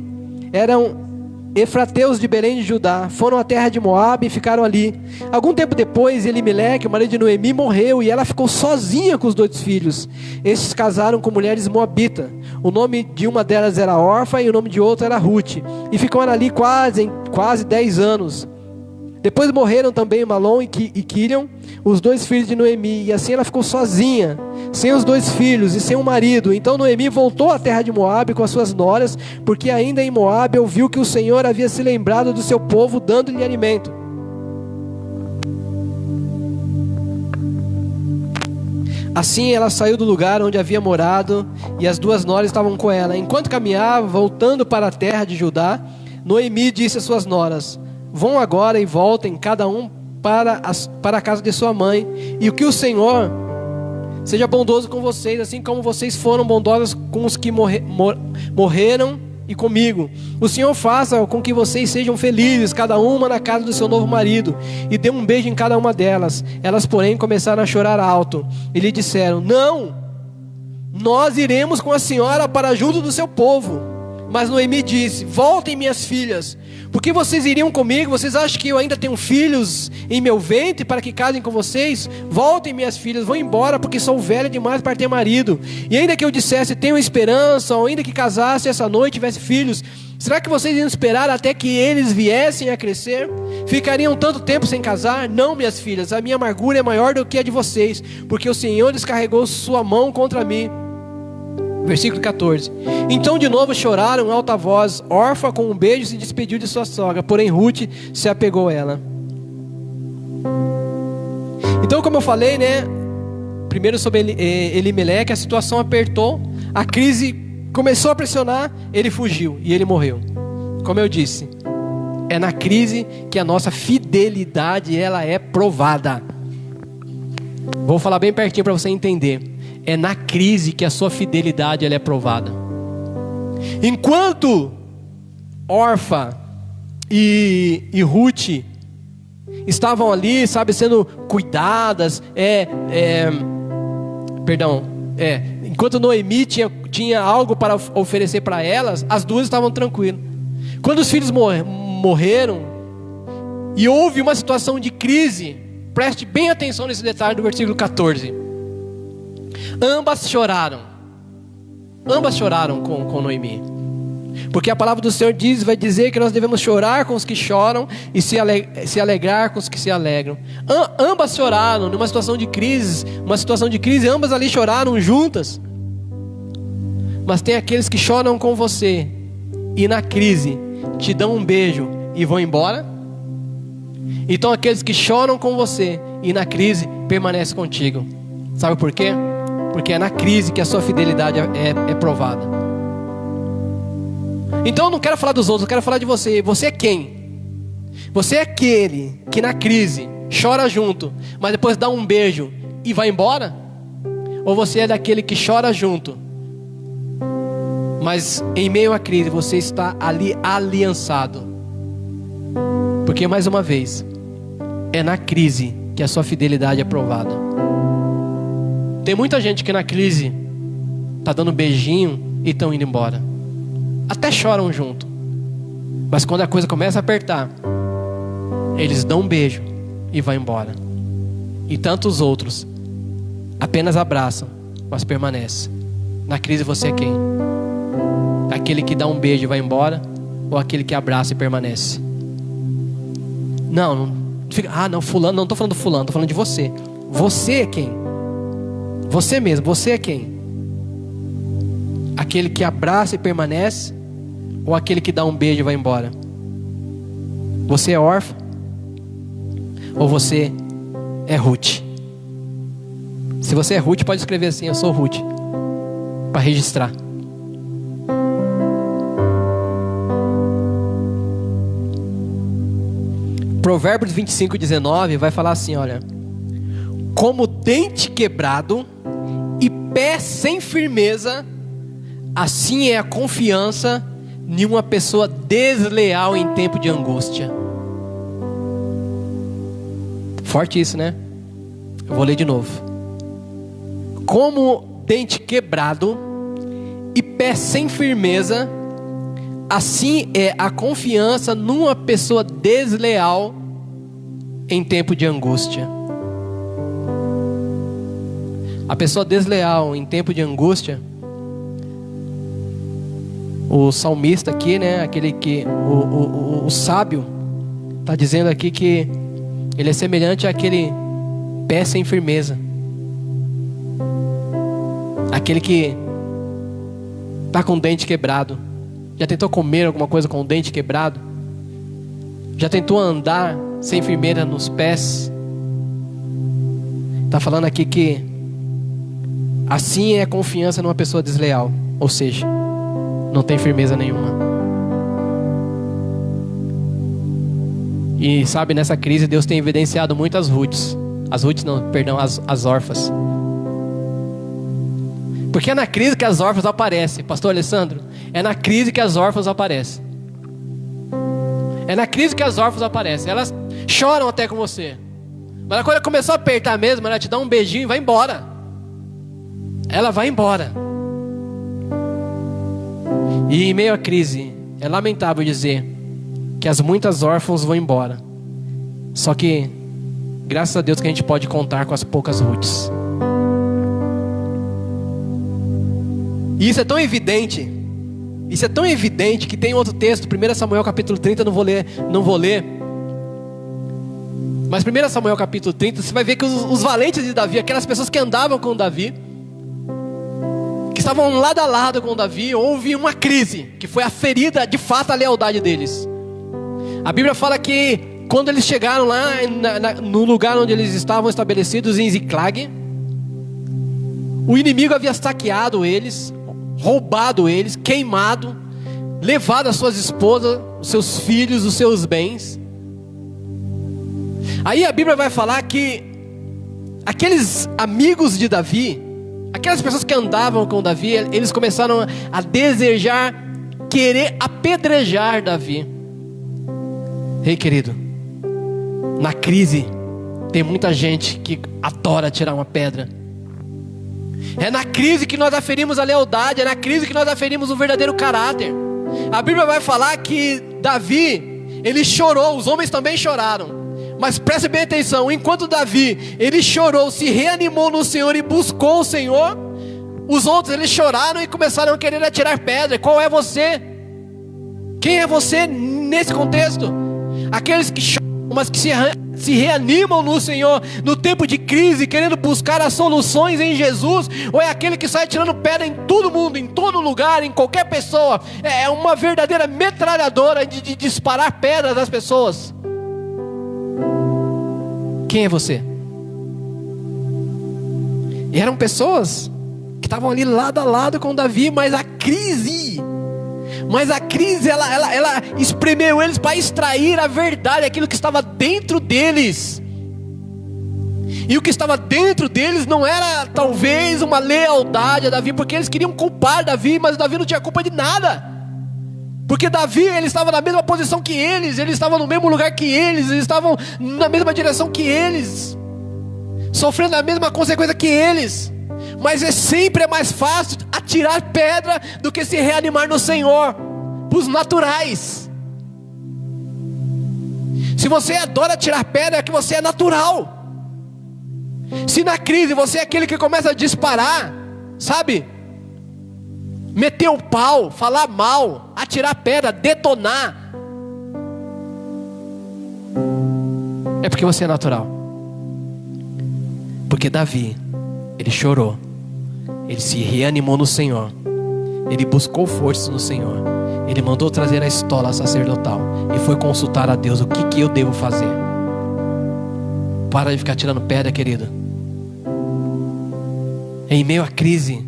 Eram efrateus de Belém de Judá. Foram à terra de Moabe e ficaram ali. Algum tempo depois, Elimeleque, o marido de Noemi, morreu e ela ficou sozinha com os 2 filhos. Estes casaram com mulheres moabitas. O nome de uma delas era Orfa e o nome de outra era Ruth. E ficaram ali quase 10 anos. Depois morreram também Malom e Quilion, os 2 filhos de Noemi. E assim ela ficou sozinha, sem os 2 filhos e sem um marido. Então Noemi voltou à terra de Moabe com as suas noras, porque ainda em Moabe ouviu que o Senhor havia se lembrado do seu povo, dando-lhe alimento. Assim ela saiu do lugar onde havia morado, e as 2 noras estavam com ela. Enquanto caminhava, voltando para a terra de Judá, Noemi disse às suas noras: vão agora e voltem, cada um para a casa de sua mãe, e que o Senhor seja bondoso com vocês, assim como vocês foram bondosos com os que morreram e comigo. O Senhor faça com que vocês sejam felizes, cada uma na casa do seu novo marido, e dê um beijo em cada uma delas. Elas, porém, começaram a chorar alto, e lhe disseram: não, nós iremos com a senhora para junto do seu povo. Mas Noemi disse: voltem, minhas filhas, porque vocês iriam comigo? Vocês acham que eu ainda tenho filhos em meu ventre para que casem com vocês? Voltem, minhas filhas, vão embora, porque sou velha demais para ter marido. E ainda que eu dissesse: tenho esperança, ou ainda que casasse essa noite e tivesse filhos, será que vocês iam esperar até que eles viessem a crescer? Ficariam tanto tempo sem casar? Não, minhas filhas, a minha amargura é maior do que a de vocês, porque o Senhor descarregou sua mão contra mim. Versículo 14. Então de novo choraram em alta voz. Orfa, com um beijo, se despediu de sua sogra, porém Ruth se apegou a ela. Então, como eu falei, né, primeiro sobre Elimeleque, a situação apertou, a crise começou a pressionar, ele fugiu e ele morreu. Como eu disse, é na crise que a nossa fidelidade ela é provada. Vou falar bem pertinho para você entender. É na crise que a sua fidelidade ela é provada. Enquanto Orfa e Ruth estavam ali, sabe, sendo cuidadas, enquanto Noemi tinha algo para oferecer para elas, as 2 estavam tranquilas. Quando os filhos morreram e houve uma situação de crise, preste bem atenção nesse detalhe do versículo 14. Ambas choraram com Noemi, porque a palavra do Senhor vai dizer que nós devemos chorar com os que choram e se alegrar com os que se alegram. Ambas choraram numa situação de crise, ambas ali choraram juntas. Mas tem aqueles que choram com você e na crise te dão um beijo e vão embora. Então aqueles que choram com você e na crise permanecem contigo. Sabe por quê? Porque é na crise que a sua fidelidade é provada. Então eu não quero falar dos outros, eu quero falar de você. Você é quem? Você é aquele que na crise chora junto, mas depois dá um beijo e vai embora? Ou você é daquele que chora junto, mas em meio à crise você está ali aliançado? Porque mais uma vez, é na crise que a sua fidelidade é provada. Tem muita gente que na crise está dando beijinho e estão indo embora. Até choram junto. Mas quando a coisa começa a apertar, eles dão um beijo e vão embora. E tantos outros apenas abraçam, mas permanecem. Na crise você é quem? Aquele que dá um beijo e vai embora? Ou aquele que abraça e permanece? Não fulano, não estou falando do fulano, estou falando de você. Você é quem? Você mesmo, você é quem? Aquele que abraça e permanece, ou aquele que dá um beijo e vai embora? Você é órfão, ou você é Ruth? Se você é Ruth, pode escrever assim: eu sou Ruth, para registrar. Provérbios 25:19 vai falar assim, olha: como dente quebrado e pé sem firmeza, assim é a confiança em uma pessoa desleal em tempo de angústia. Forte isso, né? Eu vou ler de novo. Como dente quebrado e pé sem firmeza, assim é a confiança numa pessoa desleal em tempo de angústia. A pessoa desleal em tempo de angústia, o salmista aqui, né, aquele que o sábio está dizendo aqui que ele é semelhante àquele pé sem firmeza, aquele que está com o dente quebrado. Já tentou comer alguma coisa com o dente quebrado? Já tentou andar sem firmeza nos pés? Está falando aqui que assim é a confiança numa pessoa desleal, ou seja, não tem firmeza nenhuma. E sabe, nessa crise Deus tem evidenciado muitas Ruths. As Ruths não, perdão, as órfãs. Porque é na crise que as órfãs aparecem, pastor Alessandro. É na crise que as órfãs aparecem. É na crise que as órfãs aparecem. Elas choram até com você, mas quando ela começou a apertar mesmo, ela te dá um beijinho e vai embora. Ela vai embora. E em meio à crise, é lamentável dizer que as muitas órfãs vão embora. Só que, graças a Deus que a gente pode contar com as poucas Ruths. E isso é tão evidente. Isso é tão evidente que tem outro texto, 1 Samuel capítulo 30, não vou ler. Mas 1 Samuel capítulo 30, você vai ver que os valentes de Davi, aquelas pessoas que andavam com Davi, que estavam lado a lado com Davi, houve uma crise, que foi a ferida, de fato, a lealdade deles. A Bíblia fala que quando eles chegaram lá no lugar onde eles estavam estabelecidos, em Ziclag, o inimigo havia saqueado eles, roubado eles, queimado, levado as suas esposas, os seus filhos, os seus bens. Aí a Bíblia vai falar que aqueles amigos de Davi, aquelas pessoas que andavam com Davi, eles começaram a desejar, querer apedrejar Davi. Ei, querido, na crise tem muita gente que adora tirar uma pedra. É na crise que nós aferimos a lealdade, é na crise que nós aferimos o verdadeiro caráter. A Bíblia vai falar que Davi, ele chorou, os homens também choraram. Mas preste bem atenção, enquanto Davi, ele chorou, se reanimou no Senhor e buscou o Senhor, os outros, eles choraram e começaram a querer atirar pedra. Qual é você? Quem é você nesse contexto? Aqueles que choram, mas que se reanimam no Senhor, no tempo de crise, querendo buscar as soluções em Jesus? Ou é aquele que sai tirando pedra em todo mundo, em todo lugar, em qualquer pessoa? É uma verdadeira metralhadora de disparar pedras das pessoas. Quem é você? E eram pessoas que estavam ali lado a lado com Davi, mas a crise ela espremeu eles para extrair a verdade, aquilo que estava dentro deles. E o que estava dentro deles não era talvez uma lealdade a Davi, porque eles queriam culpar Davi, mas Davi não tinha culpa de nada. Porque Davi, ele estava na mesma posição que eles estava no mesmo lugar que eles estavam na mesma direção que eles, sofrendo a mesma consequência que eles. Mas sempre é mais fácil atirar pedra do que se reanimar no Senhor, para os naturais. Se você adora tirar pedra, é que você é natural. Se na crise você é aquele que começa a disparar, sabe? Meter o pau, falar mal, atirar pedra, detonar, é porque você é natural. Porque Davi, ele chorou, ele se reanimou no Senhor, ele buscou forças no Senhor, ele mandou trazer a estola sacerdotal e foi consultar a Deus: o que eu devo fazer? Para de ficar tirando pedra, querido. Em meio à crise,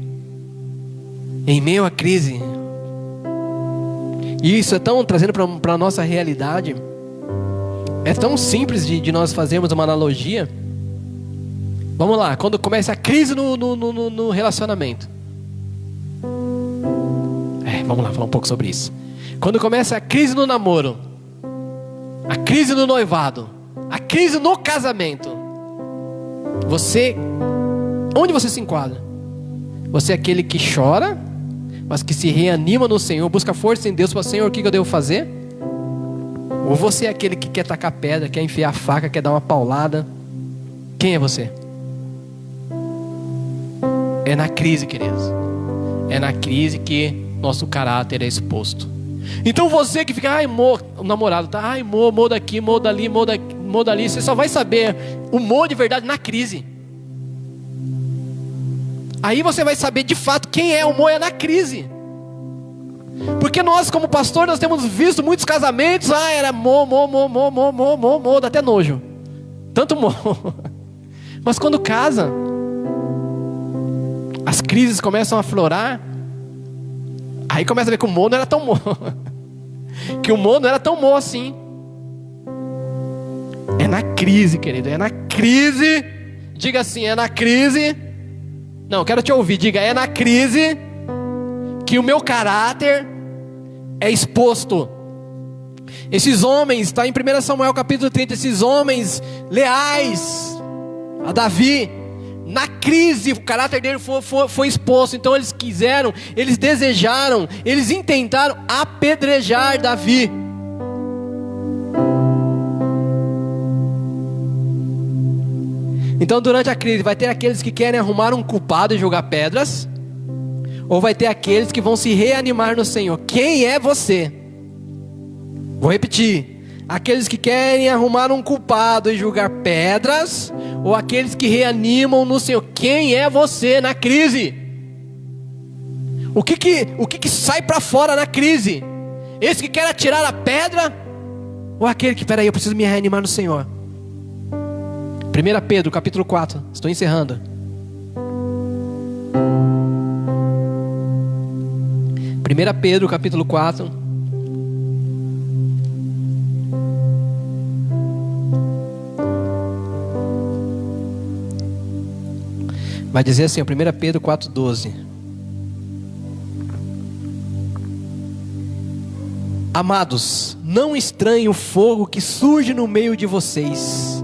e isso é tão, trazendo para a nossa realidade, é tão simples de nós fazermos uma analogia. Vamos lá, quando começa a crise no relacionamento, vamos lá falar um pouco sobre isso. Quando começa a crise no namoro, a crise no noivado, a crise no casamento, onde você se enquadra? Você é aquele que chora, mas que se reanima no Senhor, busca força em Deus para o Senhor, o que eu devo fazer? Ou você é aquele que quer tacar pedra, quer enfiar a faca, quer dar uma paulada? Quem é você? É na crise, queridos. É na crise que nosso caráter é exposto. Então você que fica, o namorado tá, mo daqui, mo dali, mo dali. Você só vai saber o mo de verdade na crise. Aí você vai saber de fato quem é o mo, é na crise. Porque nós como pastor, nós temos visto muitos casamentos, era mo, dá até nojo. Tanto mo. Mas quando casa, as crises começam a aflorar. Aí começa a ver que o mo não era tão mo. Que o mo não era tão mo assim. É na crise, querido, é na crise. Diga assim, é na crise. Não, quero te ouvir, diga, é na crise que o meu caráter é exposto. Esses homens, está em 1 Samuel capítulo 30, esses homens leais a Davi, na crise, o caráter dele foi exposto. Então eles quiseram, eles desejaram, eles intentaram apedrejar Davi. Então durante a crise vai ter aqueles que querem arrumar um culpado e jogar pedras, ou vai ter aqueles que vão se reanimar no Senhor. Quem é você? Vou repetir: aqueles que querem arrumar um culpado e jogar pedras, ou aqueles que reanimam no Senhor. Quem é você na crise? O que sai para fora na crise? Esse que quer atirar a pedra, ou aquele que, peraí, eu preciso me reanimar no Senhor? 1 Pedro capítulo 4, estou encerrando. 1 Pedro capítulo 4. Vai dizer assim, 1 Pedro 4,12. Amados, não estranhem o fogo que surge no meio de vocês,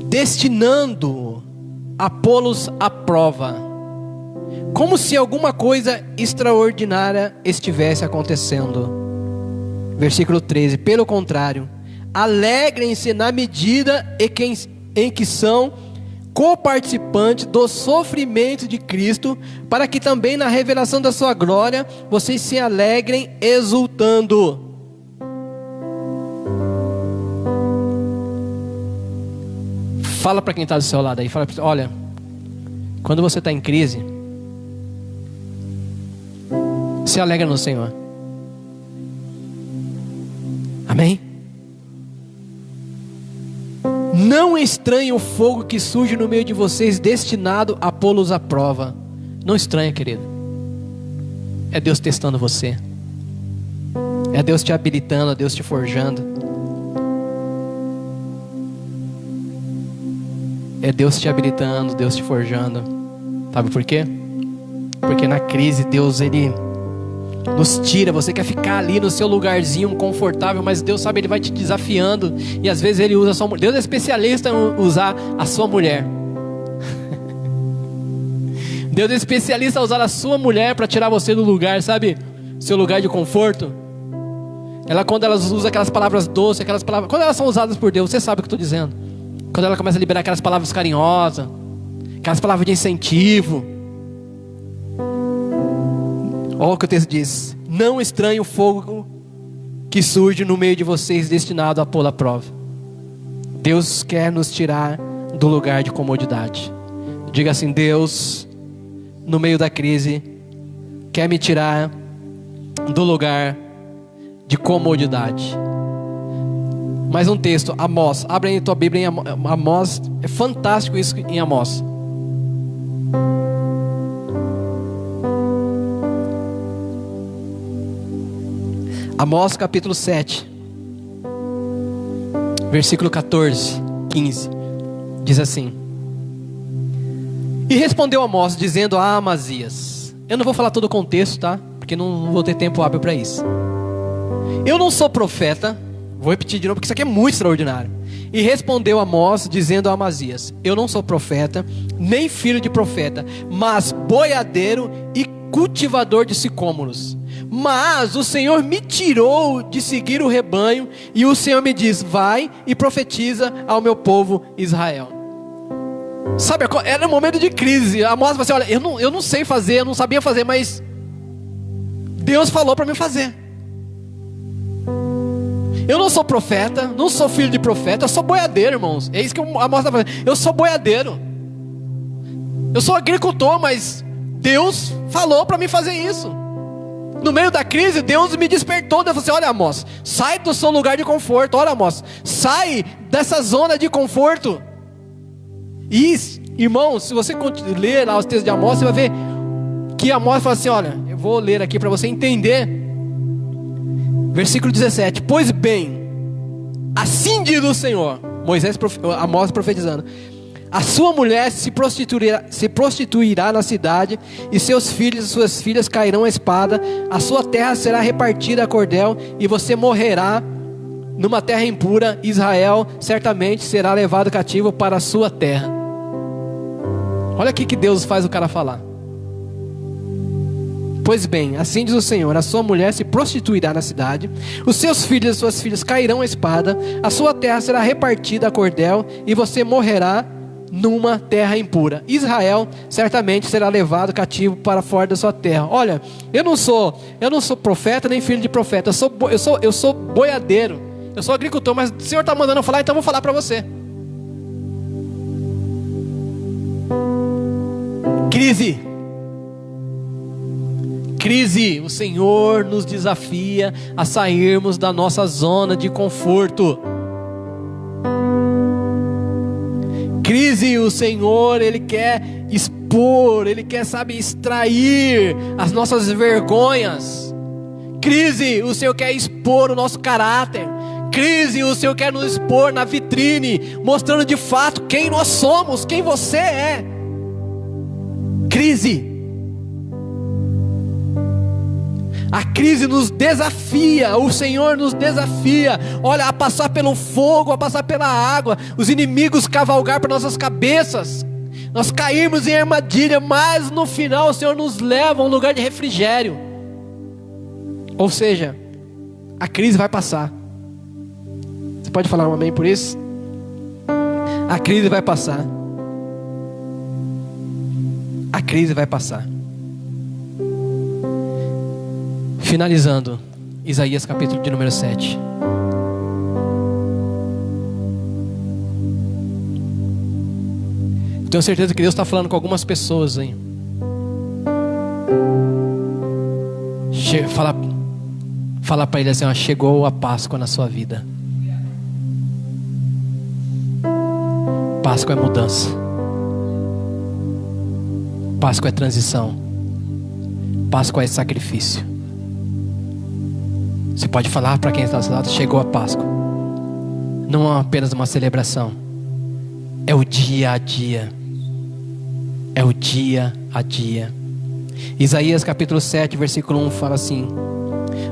destinando a pô-los à prova, como se alguma coisa extraordinária estivesse acontecendo. Versículo 13. Pelo contrário, alegrem-se na medida em que são coparticipantes do sofrimento de Cristo, para que também na revelação da sua glória vocês se alegrem exultando. Fala para quem está do seu lado aí, fala para ele: olha, quando você está em crise, se alegra no Senhor. Amém? Não estranhe o fogo que surge no meio de vocês, destinado a pô-los à prova. Não estranha, querido. É Deus testando você. É Deus te habilitando, é Deus te forjando. É Deus te habilitando, Deus te forjando. Sabe por quê? Porque na crise Deus, Ele nos tira. Você quer ficar ali no seu lugarzinho confortável, mas Deus sabe, Ele vai te desafiando. E às vezes Ele usa a sua mulher. Deus é especialista em usar a sua mulher. Deus é especialista em usar a sua mulher para tirar você do lugar, sabe? Seu lugar de conforto. Quando elas usam aquelas palavras doces, aquelas palavras, quando elas são usadas por Deus, você sabe o que eu estou dizendo. Quando ela começa a liberar aquelas palavras carinhosas, aquelas palavras de incentivo. Olha o que o texto diz: não estranhe o fogo que surge no meio de vocês, destinado a pô-la à prova. Deus quer nos tirar do lugar de comodidade. Diga assim: Deus, no meio da crise, quer me tirar do lugar de comodidade. Mais um texto, Amós. Abre aí a tua Bíblia em Amós. É fantástico isso em Amós. Amós capítulo 7, versículo 14, 15. Diz assim: E respondeu Amós, dizendo a Amazias. Eu não vou falar todo o contexto, tá? porque não vou ter tempo hábil para isso. Eu não sou profeta, vou repetir de novo porque isso aqui é muito extraordinário. E respondeu Amós, dizendo a Amazias: eu não sou profeta, nem filho de profeta, mas boiadeiro e cultivador de sicômoros. Mas o Senhor me tirou de seguir o rebanho, e o Senhor me diz: vai e profetiza ao meu povo Israel. Sabe, era um momento de crise. Amós falou assim: olha, eu não sei fazer, eu não sabia fazer, mas Deus falou para mim fazer. Eu não sou profeta, não sou filho de profeta, eu sou boiadeiro, irmãos. É isso que Amós está falando. Eu sou boiadeiro. Eu sou agricultor, mas Deus falou para mim fazer isso. No meio da crise, Deus me despertou. Deus falou assim: olha, Amós, sai do seu lugar de conforto. Olha, Amós, sai dessa zona de conforto. E, irmãos, se você ler lá os textos de Amós, você vai ver que Amós fala assim: olha, eu vou ler aqui para você entender. Versículo 17: pois bem, assim diz o Senhor, Amós profetizando: a sua mulher se prostituirá na cidade, e seus filhos e suas filhas cairão à espada, a sua terra será repartida a cordel, e você morrerá numa terra impura. Israel certamente será levado cativo para a sua terra. Olha aqui que Deus faz o cara falar. Pois bem, assim diz o Senhor: a sua mulher se prostituirá na cidade, os seus filhos e suas filhas cairão à espada, a sua terra será repartida a cordel, e você morrerá numa terra impura. Israel certamente será levado cativo para fora da sua terra. Olha, eu não sou profeta nem filho de profeta, eu sou boiadeiro, eu sou agricultor, mas o Senhor está mandando eu falar, então eu vou falar para você. Crise, o Senhor nos desafia a sairmos da nossa zona de conforto. Crise, o Senhor, Ele quer expor, Ele quer, extrair as nossas vergonhas. Crise, o Senhor quer expor o nosso caráter. Crise, o Senhor quer nos expor na vitrine, mostrando de fato quem nós somos, quem você é. Crise. A crise nos desafia, o Senhor nos desafia, olha, a passar pelo fogo, a passar pela água, os inimigos cavalgar para nossas cabeças, nós cairmos em armadilha, mas no final o Senhor nos leva a um lugar de refrigério. Ou seja, a crise vai passar. Você pode falar um amém por isso? A crise vai passar. A crise vai passar. Finalizando, Isaías capítulo de número 7. Tenho certeza que Deus está falando com algumas pessoas aí. Fala para ele assim: ó, chegou a Páscoa na sua vida. Páscoa é mudança. Páscoa é transição. Páscoa é sacrifício. Você pode falar para quem está ao seu lado: chegou a Páscoa. Não é apenas uma celebração, é o dia a dia. É o dia a dia. Isaías capítulo 7 versículo 1 fala assim: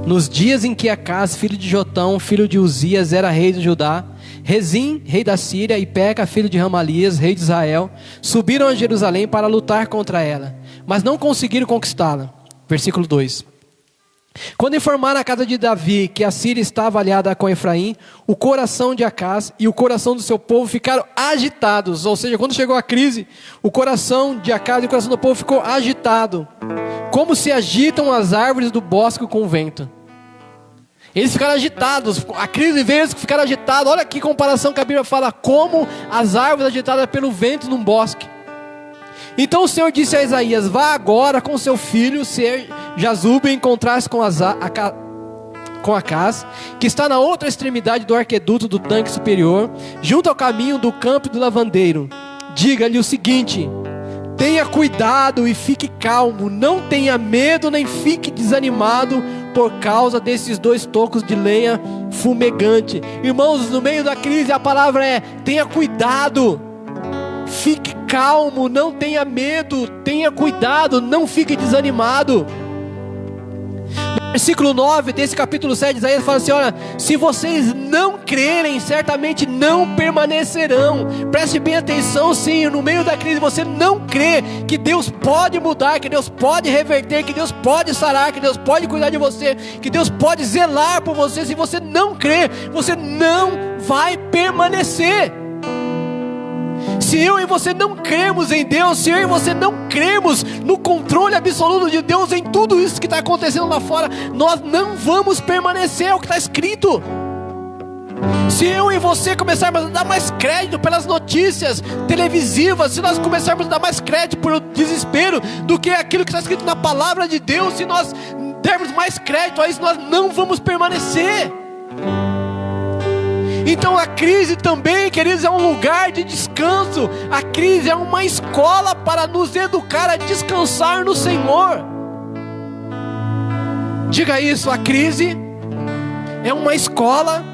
nos dias em que Acás, filho de Jotão, filho de Uzias, era rei de Judá, Rezim, rei da Síria, e Peca, filho de Ramalias, rei de Israel, subiram a Jerusalém para lutar contra ela, mas não conseguiram conquistá-la. Versículo 2: quando informaram a casa de Davi que a Síria estava aliada com Efraim, o coração de Acás e o coração do seu povo ficaram agitados. Ou seja, quando chegou a crise, o coração de Acás e o coração do povo ficou agitado, como se agitam as árvores do bosque com o vento. Eles ficaram agitados, a crise veio, eles ficaram agitados. Olha que comparação que a Bíblia fala: como as árvores agitadas pelo vento num bosque. Então o Senhor disse a Isaías: vá agora com seu filho Jazube encontrar-se com Acás, que está na outra extremidade do arqueduto do tanque superior, junto ao caminho do campo do lavandeiro. Diga-lhe o seguinte: tenha cuidado e fique calmo, não tenha medo nem fique desanimado por causa desses 2 tocos de lenha fumegante. Irmãos, no meio da crise a palavra é: tenha cuidado, fique calmo, não tenha medo, tenha cuidado, não fique desanimado. Versículo 9 desse capítulo 7 de Isaías fala assim: olha, se vocês não crerem, certamente não permanecerão. Preste bem atenção, sim, no meio da crise você não crê que Deus pode mudar, que Deus pode reverter, que Deus pode sarar, que Deus pode cuidar de você, que Deus pode zelar por você. Se você não crê, você não vai permanecer. Se eu e você não cremos em Deus, se eu e você não cremos no controle absoluto de Deus em tudo isso que está acontecendo lá fora, nós não vamos permanecer, é o que está escrito. Se eu e você começarmos a dar mais crédito pelas notícias televisivas, se nós começarmos a dar mais crédito pelo desespero do que aquilo que está escrito na palavra de Deus, se nós dermos mais crédito a isso, nós não vamos permanecer. Então a crise também, queridos, é um lugar de descanso. A crise é uma escola para nos educar a descansar no Senhor. Diga isso, a crise é uma escola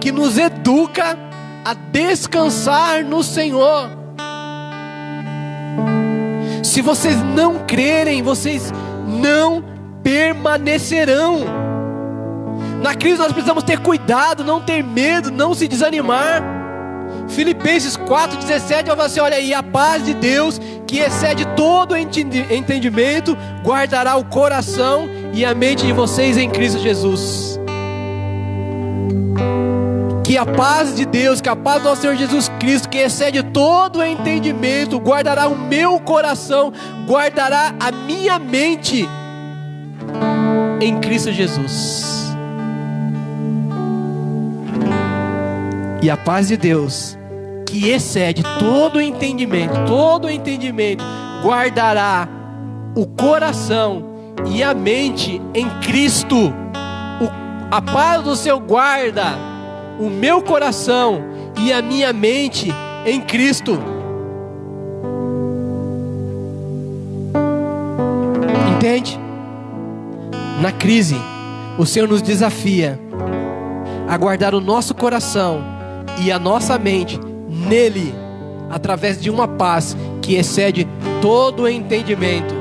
que nos educa a descansar no Senhor. Se vocês não crerem, vocês não permanecerão. Na crise nós precisamos ter cuidado, não ter medo, não se desanimar. Filipenses 4,17 fala assim: olha aí, a paz de Deus, que excede todo entendimento, guardará o coração e a mente de vocês em Cristo Jesus. Que a paz de Deus, que a paz do nosso Senhor Jesus Cristo, que excede todo entendimento, guardará o meu coração, guardará a minha mente em Cristo Jesus. E a paz de Deus, que excede todo entendimento, guardará o coração e a mente em Cristo. A paz do Senhor guarda o meu coração e a minha mente em Cristo. Entende? Na crise, o Senhor nos desafia a guardar o nosso coração e a nossa mente nele, através de uma paz que excede todo o entendimento.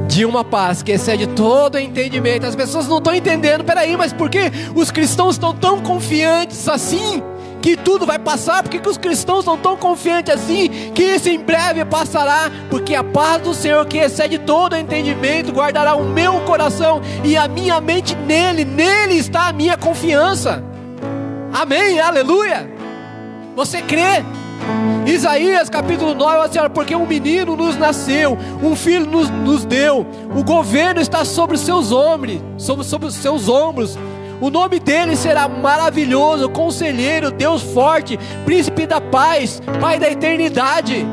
De uma paz que excede todo o entendimento. As pessoas não estão entendendo. Peraí, mas por que os cristãos estão tão confiantes assim que tudo vai passar? Por que os cristãos estão tão confiantes assim que isso em breve passará? Porque a paz do Senhor, que excede todo o entendimento, guardará o meu coração e a minha mente nele. Nele está a minha confiança. Amém, aleluia. Você crê? Isaías capítulo 9, assim, olha, porque um menino nos nasceu, um filho nos deu, o governo está sobre os seus ombros, sobre os seus ombros. O nome dele será maravilhoso, conselheiro, Deus forte, príncipe da paz, Pai da eternidade.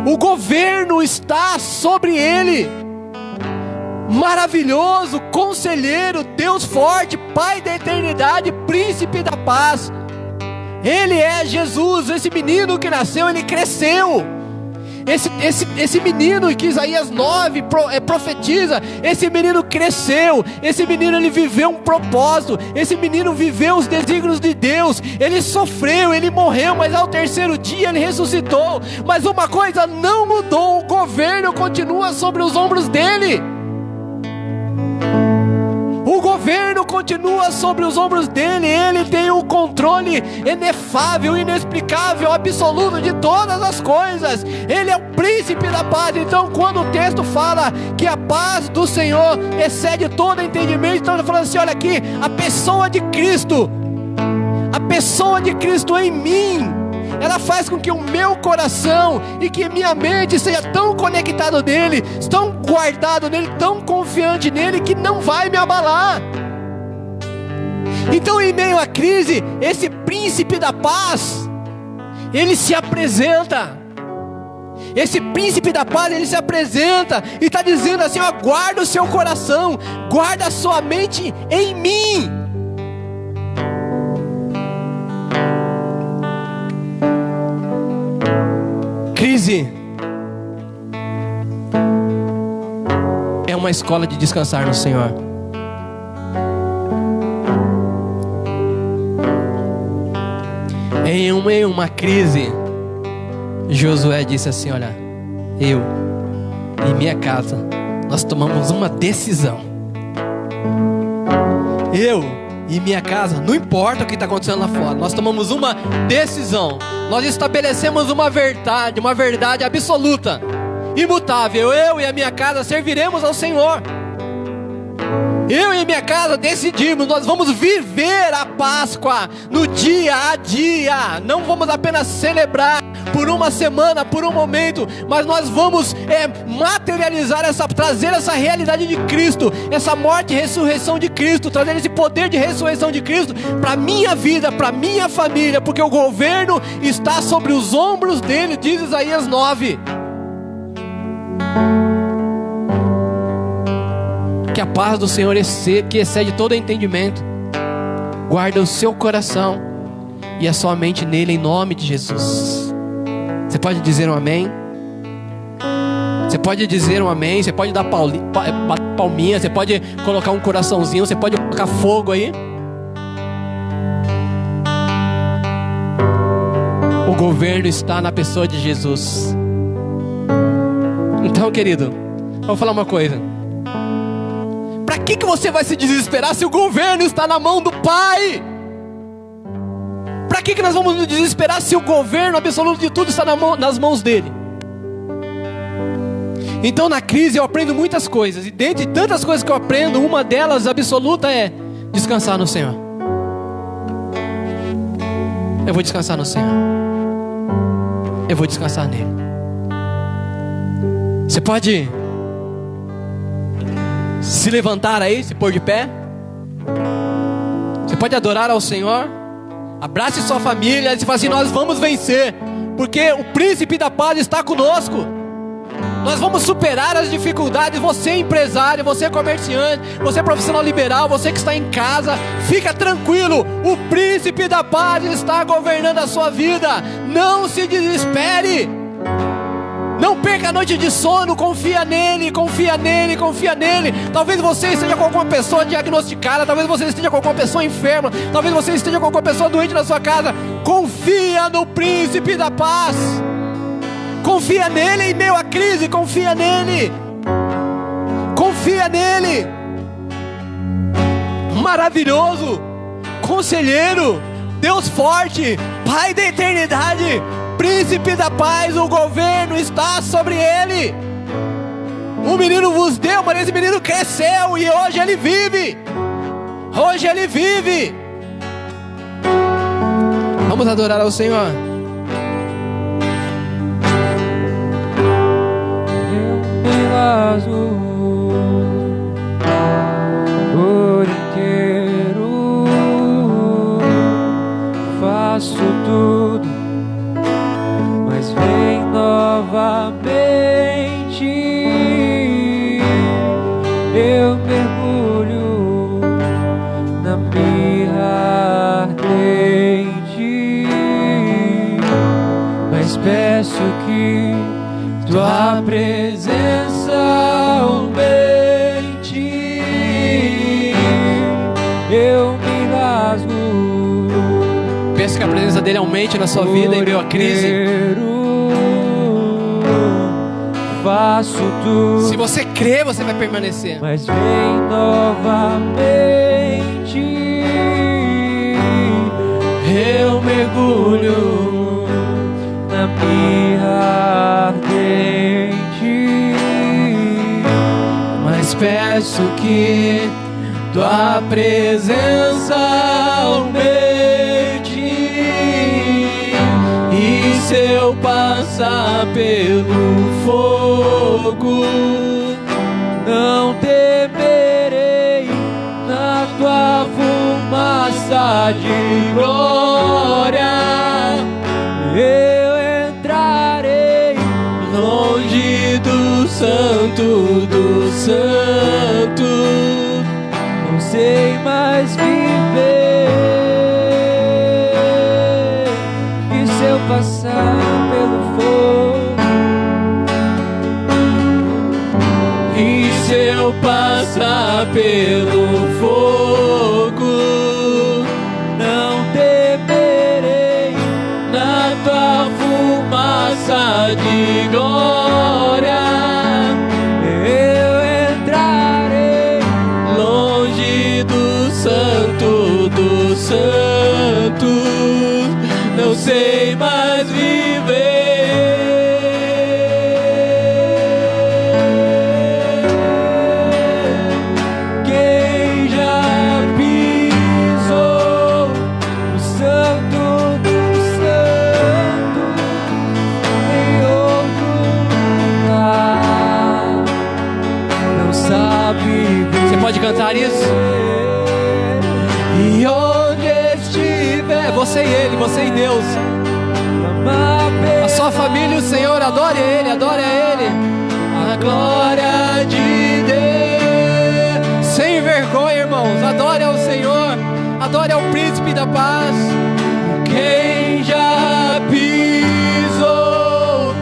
O governo está sobre ele. Maravilhoso, conselheiro, Deus forte, Pai da eternidade, príncipe da paz. Ele é Jesus. Esse menino que nasceu, ele cresceu. Esse menino que Isaías 9 profetiza, esse menino cresceu, esse menino ele viveu um propósito, esse menino viveu os desígnios de Deus, ele sofreu, ele morreu, mas ao terceiro dia ele ressuscitou. Mas uma coisa não mudou, o governo continua sobre os ombros dele. O governo continua sobre os ombros dele. Ele tem o controle inefável, inexplicável, absoluto de todas as coisas. Ele é o príncipe da paz. Então quando o texto fala que a paz do Senhor excede todo entendimento, então ele fala assim, olha aqui, a pessoa de Cristo em mim, ela faz com que o meu coração e que minha mente seja tão conectado nele, tão guardado nele, tão confiante nele, que não vai me abalar. Então em meio à crise, esse príncipe da paz, ele se apresenta. Esse príncipe da paz, ele se apresenta e está dizendo assim, ó, guarda o seu coração, guarda a sua mente em mim. Crise é uma escola de descansar no Senhor. Em uma crise, Josué disse assim, olha, eu e minha casa, nós tomamos uma decisão. Eu e minha casa, não importa o que está acontecendo lá fora, nós tomamos uma decisão. Nós estabelecemos uma verdade absoluta, imutável. Eu e a minha casa serviremos ao Senhor. Eu e minha casa decidimos, nós vamos viver a Páscoa no dia a dia. Não vamos apenas celebrar por uma semana, por um momento, mas nós vamos materializar trazer essa realidade de Cristo, essa morte e ressurreição de Cristo, trazer esse poder de ressurreição de Cristo para a minha vida, para a minha família, porque o governo está sobre os ombros dele, diz Isaías 9. Que a paz do Senhor, que excede todo entendimento, guarda o seu coração e a sua mente nele, em nome de Jesus. Você pode dizer um amém? Você pode dizer um amém? Você pode dar palminha, você pode colocar um coraçãozinho, você pode colocar fogo aí. O governo está na pessoa de Jesus. Então, querido, vou falar uma coisa. Para que você vai se desesperar se o governo está na mão do Pai? Para que nós vamos nos desesperar se o governo absoluto de tudo está nas mãos dele? Então, na crise eu aprendo muitas coisas, e dentre tantas coisas que eu aprendo, uma delas absoluta é descansar no Senhor. Eu vou descansar no Senhor. Eu vou descansar nele. Você pode se levantar aí, se pôr de pé. Você pode adorar ao Senhor. Abrace sua família e fala assim: nós vamos vencer, porque o príncipe da paz está conosco. Nós vamos superar as dificuldades. Você empresário, você comerciante, você profissional liberal, você que está em casa, fica tranquilo, o príncipe da paz está governando a sua vida. Não se desespere. Não perca a noite de sono, confia nele, confia nele, confia nele. Talvez você esteja com alguma pessoa diagnosticada, talvez você esteja com alguma pessoa enferma, talvez você esteja com alguma pessoa doente na sua casa. Confia no príncipe da paz. Confia nele em meio à crise, confia nele. Confia nele. Maravilhoso, conselheiro, Deus forte, Pai da eternidade, príncipe da paz, o governo está sobre ele. Um menino vos deu, mas esse menino cresceu e hoje ele vive. Hoje ele vive. Vamos adorar ao Senhor. Por inteiro faço tudo, mas vem novamente. Eu mergulho na mirra ardente, mas peço que tua presença aumente. Eu me rasgo. Peço que a presença dele aumente na sua vida em meio à crise. Faço tudo. Se você crê, você vai permanecer. Mas vem novamente. Eu mergulho na mirra ardente, mas peço que tua presença aumente. E se eu passar pelo fogo, não temerei. Na tua fumaça de glória eu entrarei longe do santo dos santos. Não sei mais viver. E se eu passar pelo fogo? E se eu passar pelo fogo, não temerei. Na tua fumaça de glória Santo dos santos, não sei mais viver. Quem já pisou no Santo dos santos em outro lugar, não sabe viver. Você pode cantar isso? E onde estiver, você e ele, você e Deus, a sua família e o Senhor, adore Ele, adore a Ele. A glória de Deus, sem vergonha, irmãos, adore ao Senhor, adore ao Príncipe da Paz. Quem já pisou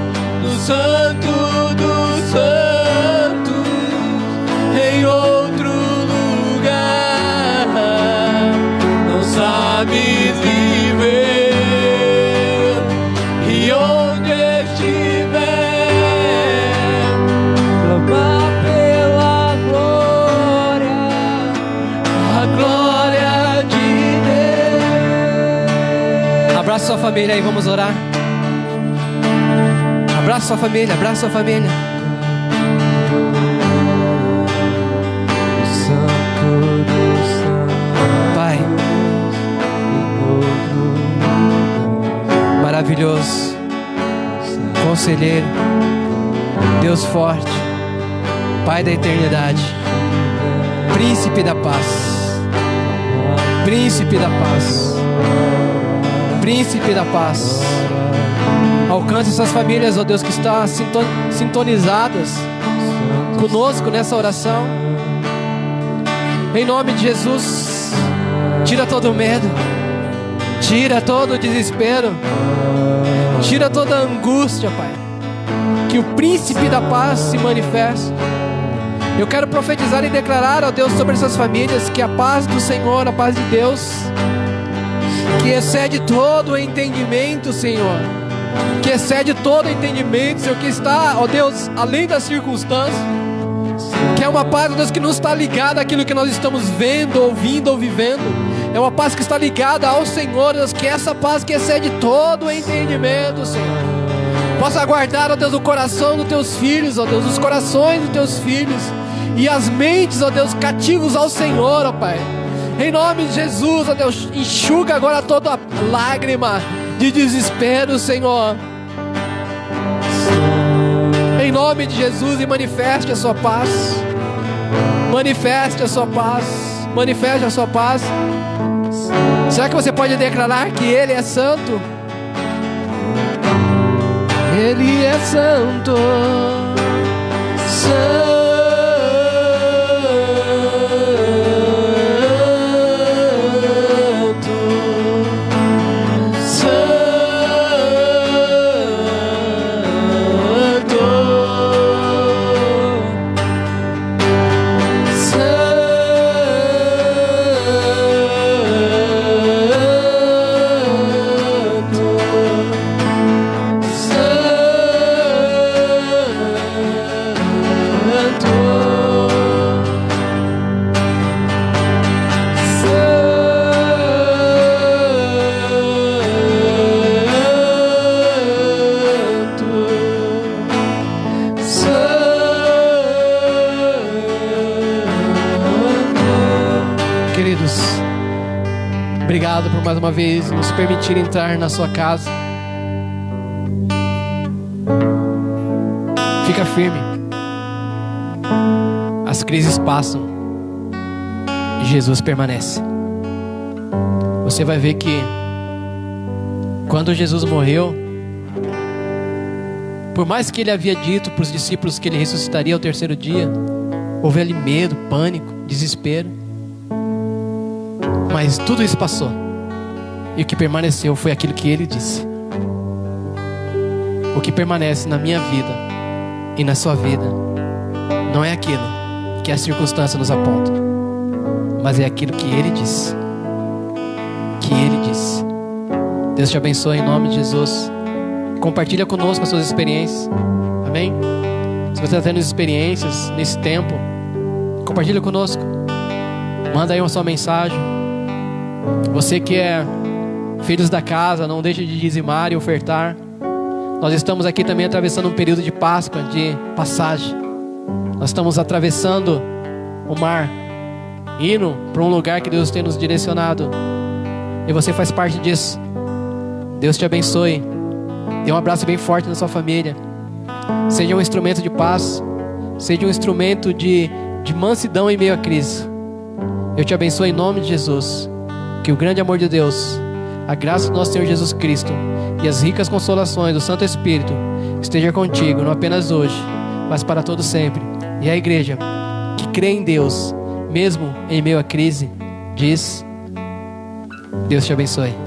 no Santo dos santos em outro lugar, não sabe viver. E onde estiver, clamar pela glória, a glória de Deus. Abraça sua família aí, vamos orar. Abraça sua família, abraça sua família. Pai, maravilhoso, conselheiro, Deus forte, Pai da eternidade, Príncipe da paz, Príncipe da paz, Príncipe da paz. Alcance essas famílias, ó Deus, que estão sintonizadas conosco nessa oração. Em nome de Jesus, tira todo o medo, tira todo o desespero, tira toda a angústia, Pai. Que o Príncipe da Paz se manifeste. Eu quero profetizar e declarar, ó Deus, sobre essas famílias, que a paz do Senhor, a paz de Deus, que excede todo o entendimento, Senhor, que excede todo o entendimento, Senhor, que está, ó Deus, além das circunstâncias, que é uma paz, ó Deus, que não está ligada àquilo que nós estamos vendo, ouvindo ou vivendo. É uma paz que está ligada ao Senhor, Deus, que é essa paz que excede todo o entendimento, Senhor. Possa guardar, ó Deus, o coração dos teus filhos, ó Deus, os corações dos teus filhos e as mentes, ó Deus, cativos ao Senhor, ó Pai. Em nome de Jesus, ó Deus, enxuga agora toda lágrima de desespero, Senhor. Em nome de Jesus, e manifeste a sua paz. Manifeste a sua paz. Manifeste a sua paz. Será que você pode declarar que Ele é santo? Ele é santo. Santo. Obrigado por mais uma vez nos permitir entrar na sua casa. Fica firme. As crises passam e Jesus permanece. Você vai ver que quando Jesus morreu, por mais que ele havia dito para os discípulos que ele ressuscitaria ao terceiro dia, houve ali medo, pânico, desespero. Mas tudo isso passou. E o que permaneceu foi aquilo que Ele disse. O que permanece na minha vida e na sua vida não é aquilo que a circunstância nos aponta, mas é aquilo que Ele disse. Que Ele disse. Deus te abençoe em nome de Jesus. Compartilha conosco as suas experiências. Amém? Se você está tendo experiências nesse tempo, compartilha conosco. Manda aí uma sua mensagem. Você que é filhos da casa, não deixe de dizimar e ofertar. Nós estamos aqui também atravessando um período de Páscoa, de passagem. Nós estamos atravessando o mar, indo para um lugar que Deus tem nos direcionado. E você faz parte disso. Deus te abençoe. Dê um abraço bem forte na sua família. Seja um instrumento de paz. Seja um instrumento de mansidão em meio à crise. Eu te abençoo em nome de Jesus. Que o grande amor de Deus, a graça do nosso Senhor Jesus Cristo e as ricas consolações do Santo Espírito esteja contigo, não apenas hoje, mas para todo sempre. E a igreja que crê em Deus, mesmo em meio à crise, diz: Deus te abençoe.